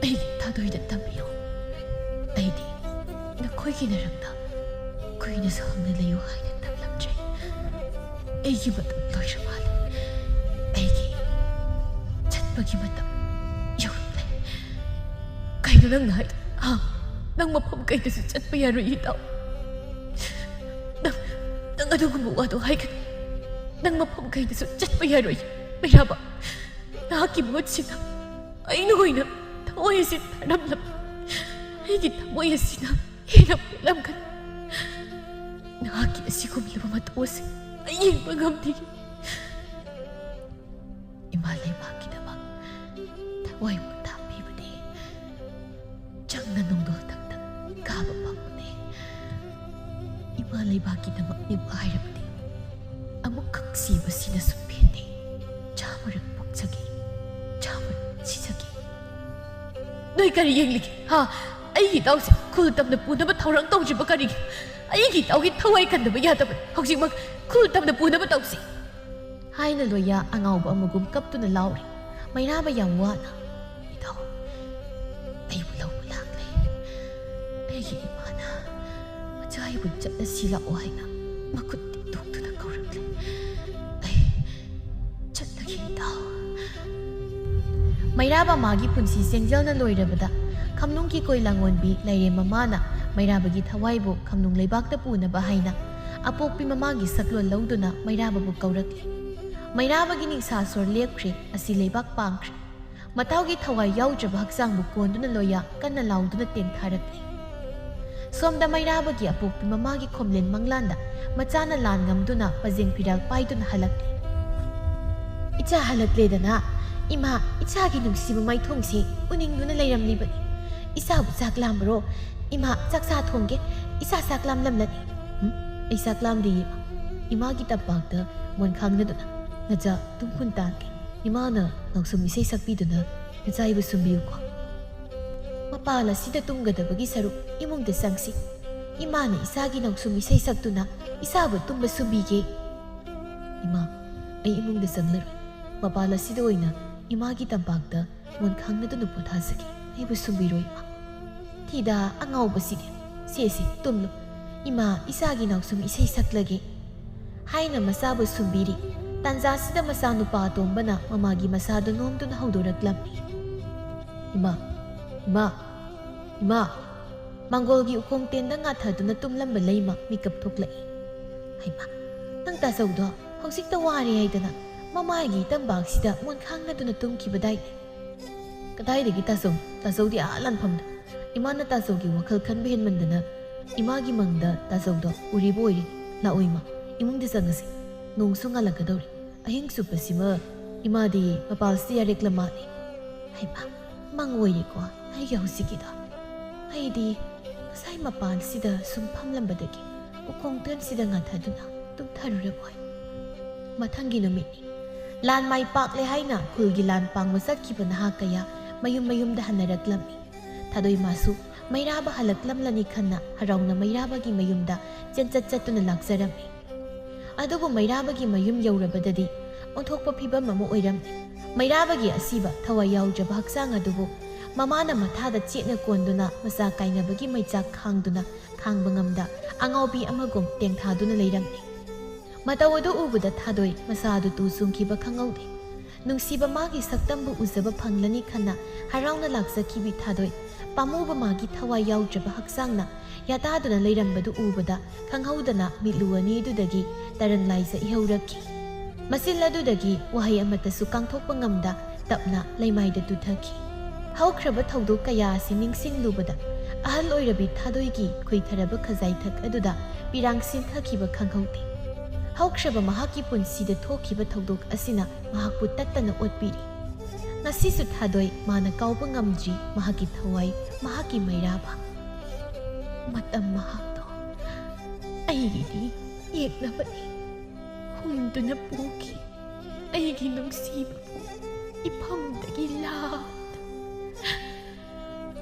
Speaker 1: aigi tadoida tambiyo aidi nakoigi narangda kuina sahangna layo haina tamlamdre aigi matam loiramale aigi chatpagi matam yaurle kaino nangna haida nang mapam kaidasu chatpa yaroi itaw nang adugumbu wado haigani nang mapam kaidasu chatpa yaroi mairaba nahaki motsina aina hoina thawai asi tharamlam aigi thamoi asina hena pelamgan nahaki asigumlaba matose ayengba ngamdigi imalay makidaba thawai mo tapibani changna nungdol tagtag kaba pangmuni imalay bakidaba nibahairabani amuk kaksiba sina sumpindi chamarak puksagi chamarak sisagi noi kari yengligi ha aigi tawse khul tamna punaba thawrang tawjiba karigi aigi tawgi thawai kandaba yadaba hojikmak khul tamna punaba tawsi haina loya angauba amagum kaptuna lauri mairaba yang wana itaw aibu lawbu lagle aigi imana machaibu chatna sila ohaina makutti tuktuna kaurakle ai chatnagi itaw mairaba magi punsi sengjal loirabada kamnung ki koilangonbi laire mamana mairabagi thawaibu kamnung leibakta punaba haina apokpi mamagi saklon lauduna mairababu kaurakli ꯃꯩꯔꯥꯕꯒꯤ ꯅꯤꯡꯁꯥꯁꯣꯔ ꯂꯦꯞꯈ꯭ꯔꯦ ꯑꯁꯤ ꯂꯩꯕꯥꯛ ꯄꯥꯡꯈ꯭ꯔꯦ ꯃꯇꯥꯎꯒꯤ ꯊꯋꯥꯏ ꯌꯥꯎꯗ꯭ꯔꯕ ꯍꯛꯆꯥꯡꯕꯨ ꯀꯣꯟꯗꯨꯅ ꯂꯣꯌꯥ ꯀꯟꯅ ꯂꯥꯎꯗꯨꯅ ꯇꯦꯟꯊꯥꯔꯛꯂꯤ ꯁꯣꯝꯗ ꯃꯩꯔꯥꯕꯒꯤ ꯑꯄꯣꯛꯄꯤ ꯃꯃꯥꯒꯤ ꯈꯣꯝꯂꯦꯟ ꯃꯪꯂꯥꯟꯗ ꯃꯆꯥꯅ ꯂꯥꯟ ꯉꯝꯗꯨꯅ ꯄꯖꯦꯡ ꯐꯤꯔꯥꯜ ꯄꯥꯏꯗꯨꯅ ꯍꯜꯂꯛꯂꯤ ꯏꯆꯥ ꯍꯜꯂꯛꯂꯦꯗꯅ ꯏꯃꯥ ꯏꯆꯥꯒꯤ ꯅꯨꯡꯁꯤꯕ ꯃꯥꯏꯊꯣꯡꯁꯤ ꯎꯅꯤꯡꯗꯨꯅ ꯂꯩꯔꯝꯂꯤꯕꯅꯤ ꯏꯆꯥꯕꯨ ꯆꯥꯛ ꯂꯥꯝꯕꯔꯣ ꯏꯃꯥ ꯆꯥꯛꯆꯥ ꯊꯣꯡꯒꯦ ꯏꯆꯥ ꯆꯥꯛ ꯂꯥꯝꯂꯝꯂꯅꯤ ꯑꯩ ꯆꯥꯛ ꯂꯥꯝꯗꯦ ꯏꯃꯥꯒꯤ ꯇꯝꯄꯥꯛꯇ ꯃꯣꯟ ꯈꯥꯡꯅꯗꯨꯅ ꯅꯆꯥ ꯇꯨꯝꯈꯨꯟ ꯇꯥꯟꯒꯦ ꯏꯃꯥꯅ ꯅꯥꯎꯁꯨꯝ ꯏꯁꯩ ꯁꯛꯄꯤꯗꯨꯅ ꯅꯆꯥꯏꯕꯨ ꯁꯨꯝꯕꯤꯌꯨꯀꯣ ꯃꯄꯥꯜ ꯑꯁꯤꯗ ꯇꯨꯝꯒꯗꯕꯒꯤ ꯁꯔꯨꯛ ꯏꯃꯨꯡꯗ ꯆꯪꯁꯤ ꯏꯃꯥꯅ ꯏꯆꯥꯒꯤ ꯅꯥꯎꯁꯨꯝ ꯏꯁꯩ ꯁꯛꯇꯨꯅ ꯏꯆꯥꯕꯨ ꯇꯨꯝꯕ ꯁꯨꯝꯕꯤꯒꯦ ꯏꯃꯥ ꯑꯩ ꯏꯃꯨꯡꯗ ꯆꯪꯂꯔꯣꯏ ꯃꯄꯥꯜ ꯑꯁꯤꯗ ꯑꯣꯏꯅ ꯏꯃꯥꯒꯤ ꯇꯝꯄꯥꯛꯇ ꯃꯣꯟ ꯈꯥꯡꯅꯗꯨꯅ ꯄꯣꯊꯥꯖꯒꯦ ꯑꯩꯕꯨ ꯁꯨꯝꯕꯤꯔꯣꯏ ꯏꯃꯥ ꯊꯤꯗꯥ ꯑꯉꯥꯎꯕꯁꯤꯗꯤ ꯁꯦꯁꯤ ꯇꯨꯝꯂꯨ ꯏꯃꯥ ꯏꯆꯥꯒꯤ ꯅꯥꯎꯁꯨꯝ ꯏꯁꯩ ꯁꯛꯂꯒꯦ ꯍꯥꯏꯅ ꯃꯆꯥꯕꯨ ꯁꯨꯝꯕꯤꯔꯤ ꯇꯥꯟꯖꯥꯁꯤꯗ ꯃꯆꯥꯅꯨꯄꯥ ꯑꯇꯣꯝꯕꯅ ꯃꯃꯥꯒꯤ ꯃꯁꯥꯗ ꯅꯣꯝꯗꯨꯅ ꯍꯧꯗꯣꯔꯛꯂꯝꯃꯤ ꯏꯃꯥ ꯏꯃꯥ ꯏꯃꯥ ꯃꯥꯡꯒꯣꯜꯒꯤ ꯎꯈꯣꯡ ꯇꯦꯟꯗ ꯉꯥꯊꯗꯨꯅ ꯇꯨꯝꯂꯝꯕ ꯂꯩꯃ ꯃꯤꯀꯞ ꯊꯣꯛꯂꯛꯏ ꯍꯩꯃꯥ ꯅꯪ ꯇꯥꯆꯧꯗꯣ ꯍꯧꯖꯤꯛꯇ ꯋꯥꯔꯦ ꯍꯥꯏꯗꯅ ꯃꯃꯥꯒꯤ ꯇꯝꯕꯥꯛꯁꯤꯗ ꯃꯣꯟ ꯈꯥꯡꯅꯗꯨꯅ ꯇꯨꯝꯈꯤꯕꯗꯥꯏꯅꯦ ꯀꯗꯥꯏꯗꯒꯤ ꯇꯥꯆꯧꯗꯤ ꯂꯥꯟꯐꯝꯗ ꯏꯃꯥꯅ ꯇꯥꯆꯧꯒꯤ ꯋꯥꯈꯜ ꯈꯟꯕ ꯍꯦꯟꯃꯟꯗꯅ ꯏꯃꯥꯒꯤ ꯃꯪꯗ ꯇꯥꯆꯧꯗꯣ ꯎꯔꯤꯕ ꯑꯣꯏꯔꯤ ꯂꯥꯛꯑꯣ ꯏꯃꯥ ꯏꯃꯨꯡꯗ ꯆꯪꯉꯁꯤ ꯅꯣꯡꯁꯨ ꯉꯥꯜꯂꯛꯀꯗꯧꯔꯤ ꯑꯍꯤꯡ ꯆꯨꯞꯄꯁꯤꯃ ꯏꯃꯥꯗꯤ ꯃꯄꯥꯜꯁꯤꯗ ꯌꯥꯔꯦꯛꯂ ꯃꯥꯜꯂꯤ ꯍꯩꯃꯥ ꯃꯪ ꯑꯣꯏꯔꯦꯀꯣ ꯑꯩꯒꯤ ꯍꯧꯖꯤꯛꯀꯤꯗꯣ ꯑꯩꯗꯤ ꯉꯁꯥꯏ ꯃꯄꯥꯜꯁꯤꯗ ꯁꯨꯝ ꯐꯝꯂꯝꯕꯗꯒꯤ ꯎꯈꯣꯡ ꯇꯦꯟꯁꯤꯗ ꯉꯥꯊꯗꯨꯅ ꯇꯨꯝꯊꯔꯨꯔꯕꯣꯏ ꯃꯊꯪꯒꯤ ꯅꯨꯃꯤꯠꯅꯤ ꯂꯥꯟ ꯃꯥꯏ ꯄꯥꯛꯂꯦ ꯍꯥꯏꯅ ꯈꯨꯜꯒꯤ ꯂꯥꯟ ꯄꯥꯡꯕ ꯆꯠꯈꯤꯕ ꯅꯍꯥ ꯀꯌꯥ ꯃꯌꯨꯝꯗ ꯍꯟꯅꯔꯛꯂꯝꯃꯤ ꯊꯥꯗꯣꯏꯃꯥꯁꯨ ꯃꯩꯔꯥꯕ ꯍꯜꯂꯛꯂꯝꯂꯅꯤ ꯈꯟꯅ ꯍꯔꯥꯎꯅ ꯃꯩꯔꯥꯕꯒꯤ ꯃꯌꯨꯝꯗ ꯆꯠꯇꯨꯅ ꯂꯥꯛꯆꯔꯝꯃꯤ ꯑꯗꯨꯕꯨ ꯃꯩꯔꯥꯕꯒꯤ ꯃꯌꯨꯝ ꯌꯧꯔꯕꯗꯗꯤ ꯑꯣꯟꯊꯣꯛꯄ ꯐꯤꯕꯝ ꯑꯃ ꯑꯣꯏꯔꯝꯃꯤ ꯃꯩꯔꯥꯕꯒꯤ ꯑꯁꯤꯕ ꯊꯋꯥꯏ ꯌꯥꯎꯗ꯭ꯔꯕ ꯍꯛꯆꯥꯡ ꯑꯗꯨꯕꯨ ꯃꯃꯥꯅ ꯃꯊꯥꯗ ꯆꯦꯠꯅ ꯀꯣꯟꯗꯨꯅ ꯃꯆꯥ ꯀꯥꯏꯅꯕꯒꯤ ꯃꯩꯆꯥꯛ ꯈꯥꯡꯕ ꯉꯝꯗ ꯑꯉꯥꯎꯕꯤ ꯑꯃꯒꯨꯝ ꯇꯦꯡꯊꯥꯗꯨꯅ ꯂꯩꯔꯝꯃꯤ ꯃꯇꯧ ꯑꯗꯨ ꯎꯕꯗ ꯊꯥꯗꯣꯏ ꯃꯁꯥꯗꯨ ꯇꯨ ꯆꯨꯡꯈꯤꯕ ꯈꯪꯍꯧꯗꯦ ꯅꯨꯡꯁꯤꯕ ꯃꯥꯒꯤ ꯁꯛꯇꯝꯕꯨ ꯎꯖꯕ ꯐꯪꯂꯅꯤ ꯈꯟꯅ ꯍꯔꯥꯎꯅ ꯂꯥꯛꯆꯈꯤꯕꯤ ꯊꯥꯗꯣꯏ ꯄꯥꯝꯃꯨꯕ ꯃꯥꯒꯤ ꯊꯋꯥꯏ ꯌꯥꯎꯗ꯭ꯔꯕ ꯍꯛꯆꯥꯡꯅ ꯌꯥꯇꯥꯗꯨꯅ ꯂꯩꯔꯝꯕꯗꯨ ꯎꯕꯗ ꯈꯪꯍꯧꯗꯅ ꯃꯤꯠꯂꯨ ꯑꯅꯤꯗꯨꯗꯒꯤ ꯇꯔꯪ ꯂꯥꯏꯖ ꯏꯍꯧꯔꯛꯈꯤ ꯃꯆꯤꯜ ꯑꯗꯨꯗꯒꯤ ꯋꯥꯍꯩ ꯑꯃꯠꯇꯁꯨ ꯀꯥꯡꯊꯣꯛꯄ ꯉꯝꯗ ꯇꯞꯅ ꯂꯩꯃꯥꯏꯗ ꯇꯨꯊꯈꯤ ꯍꯧꯈ꯭ꯔꯕ ꯊꯧꯗꯣꯛ ꯀꯌꯥ ꯑꯁꯤ ꯅꯤꯡꯁꯤꯡꯂꯨꯕꯗ ꯑꯍꯜ ꯑꯣꯏꯔꯕꯤ ꯊꯥꯗꯣꯏꯒꯤ ꯈꯨꯏꯊꯔꯕ ꯈꯖꯥꯏꯊꯛ ꯑꯗꯨꯗ ꯄꯤꯔꯥꯡ ꯁꯤꯟꯊꯈꯤꯕ ꯈꯪꯍꯧꯗꯦ ꯍꯧꯈ꯭ꯔꯕ ꯃꯍꯥꯛꯀꯤ ꯄꯨꯟꯁꯤꯗ ꯊꯣꯛꯈꯤꯕ ꯊꯧꯗꯣꯛ ꯑꯁꯤꯅ ꯃꯍꯥꯛꯄꯨ ꯇꯠꯇꯅ ꯑꯣꯠꯄꯤꯔꯤ ꯉꯁꯤꯁꯨ ꯊꯥꯗꯣꯏ ꯃꯥꯅ ꯀꯥꯎꯕ ꯉꯝꯗ꯭ꯔꯤ ꯃꯍꯥꯛꯀꯤ ꯊꯋꯥꯏ ꯃꯍꯥꯛꯀꯤ ꯃꯩꯔꯥꯕ ꯃꯇꯝ ꯃꯍꯥꯛꯇꯣ ꯑꯩꯒꯤꯗꯤ ꯌꯦꯛꯅꯕꯅꯤ ꯍꯨꯝꯗꯨꯅ ꯄꯨꯈꯤ ꯑꯩꯒꯤ ꯅꯨꯡꯁꯤꯕꯕꯨ ꯏꯐꯝꯗꯒꯤ ꯂꯥꯞꯅ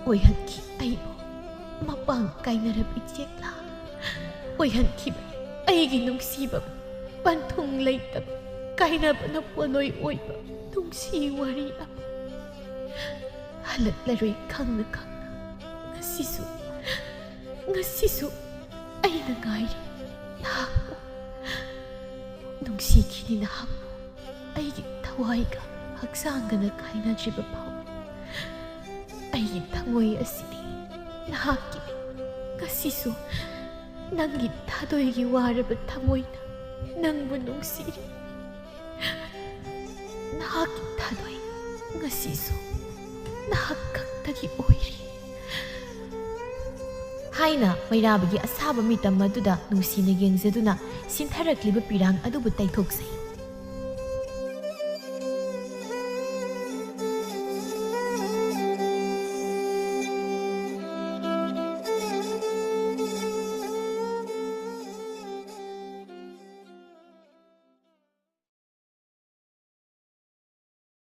Speaker 1: ꯑꯣꯏꯍꯟꯈꯤ ꯑꯩꯕꯨ ꯃꯄꯥꯡ ꯀꯥꯏꯅꯔꯕꯤ ꯆꯦꯛꯂꯥ ꯑꯣꯏꯍꯟꯈꯤꯕꯅꯤ ꯑꯩꯒꯤ ꯅꯨꯡꯁꯤꯕꯕꯨ ꯄꯟꯊꯨꯡ ꯂꯩꯇꯕ ꯀꯥꯏꯅꯕꯅ ꯄꯣꯠꯂꯣꯏ ꯑꯣꯏꯕ ꯅꯨꯡꯁꯤ ꯋꯥꯔꯤ ꯑꯃ ꯍꯜꯂꯛꯂꯔꯣꯏ ꯈꯪꯅ ꯉꯁꯤꯁꯨ ꯑꯩꯅ ꯉꯥꯏꯔꯤ ꯅꯍꯥꯛꯄꯨ ꯅꯨꯡꯁꯤꯈꯤꯅꯤ ꯅꯍꯥꯛꯄꯨ ꯑꯩꯒꯤ ꯊꯋꯥꯏꯒ ꯍꯛꯆꯥꯡꯒꯅ ꯈꯥꯏꯅꯗ꯭ꯔꯤꯕ ꯐꯥꯎ ꯑꯩꯒꯤ ꯊꯃꯣꯏ ꯑꯁꯤꯗꯤ ꯅꯍꯥꯛꯀꯤꯅꯤ ꯉꯁꯤꯁꯨ ꯅꯪꯒꯤ ꯊꯥꯗꯣꯏꯒꯤ ꯋꯥꯔꯕ ꯊꯃꯣꯏꯅ ꯅꯪꯕꯨ ꯅꯨꯡꯁꯤꯔꯤ ꯅꯍꯥꯛꯀꯤ ꯊꯥꯗꯣꯏ ꯉꯁꯤꯁꯨ ꯅꯍꯥꯛ ꯈꯛꯇꯒꯤ ꯑꯣꯏꯔꯤ ꯍꯥꯏꯅ ꯃꯩꯔꯥꯕꯒꯤ ꯑꯁꯥꯕ ꯃꯤꯇꯝ ꯑꯗꯨꯗ ꯅꯨꯡꯁꯤꯅ ꯌꯦꯡꯖꯗꯨꯅ ꯁꯤꯟꯊꯔꯛꯂꯤꯕ ꯄꯤꯔꯥꯡ ꯑꯗꯨꯕꯨ ꯇꯩꯊꯣꯛꯆꯩ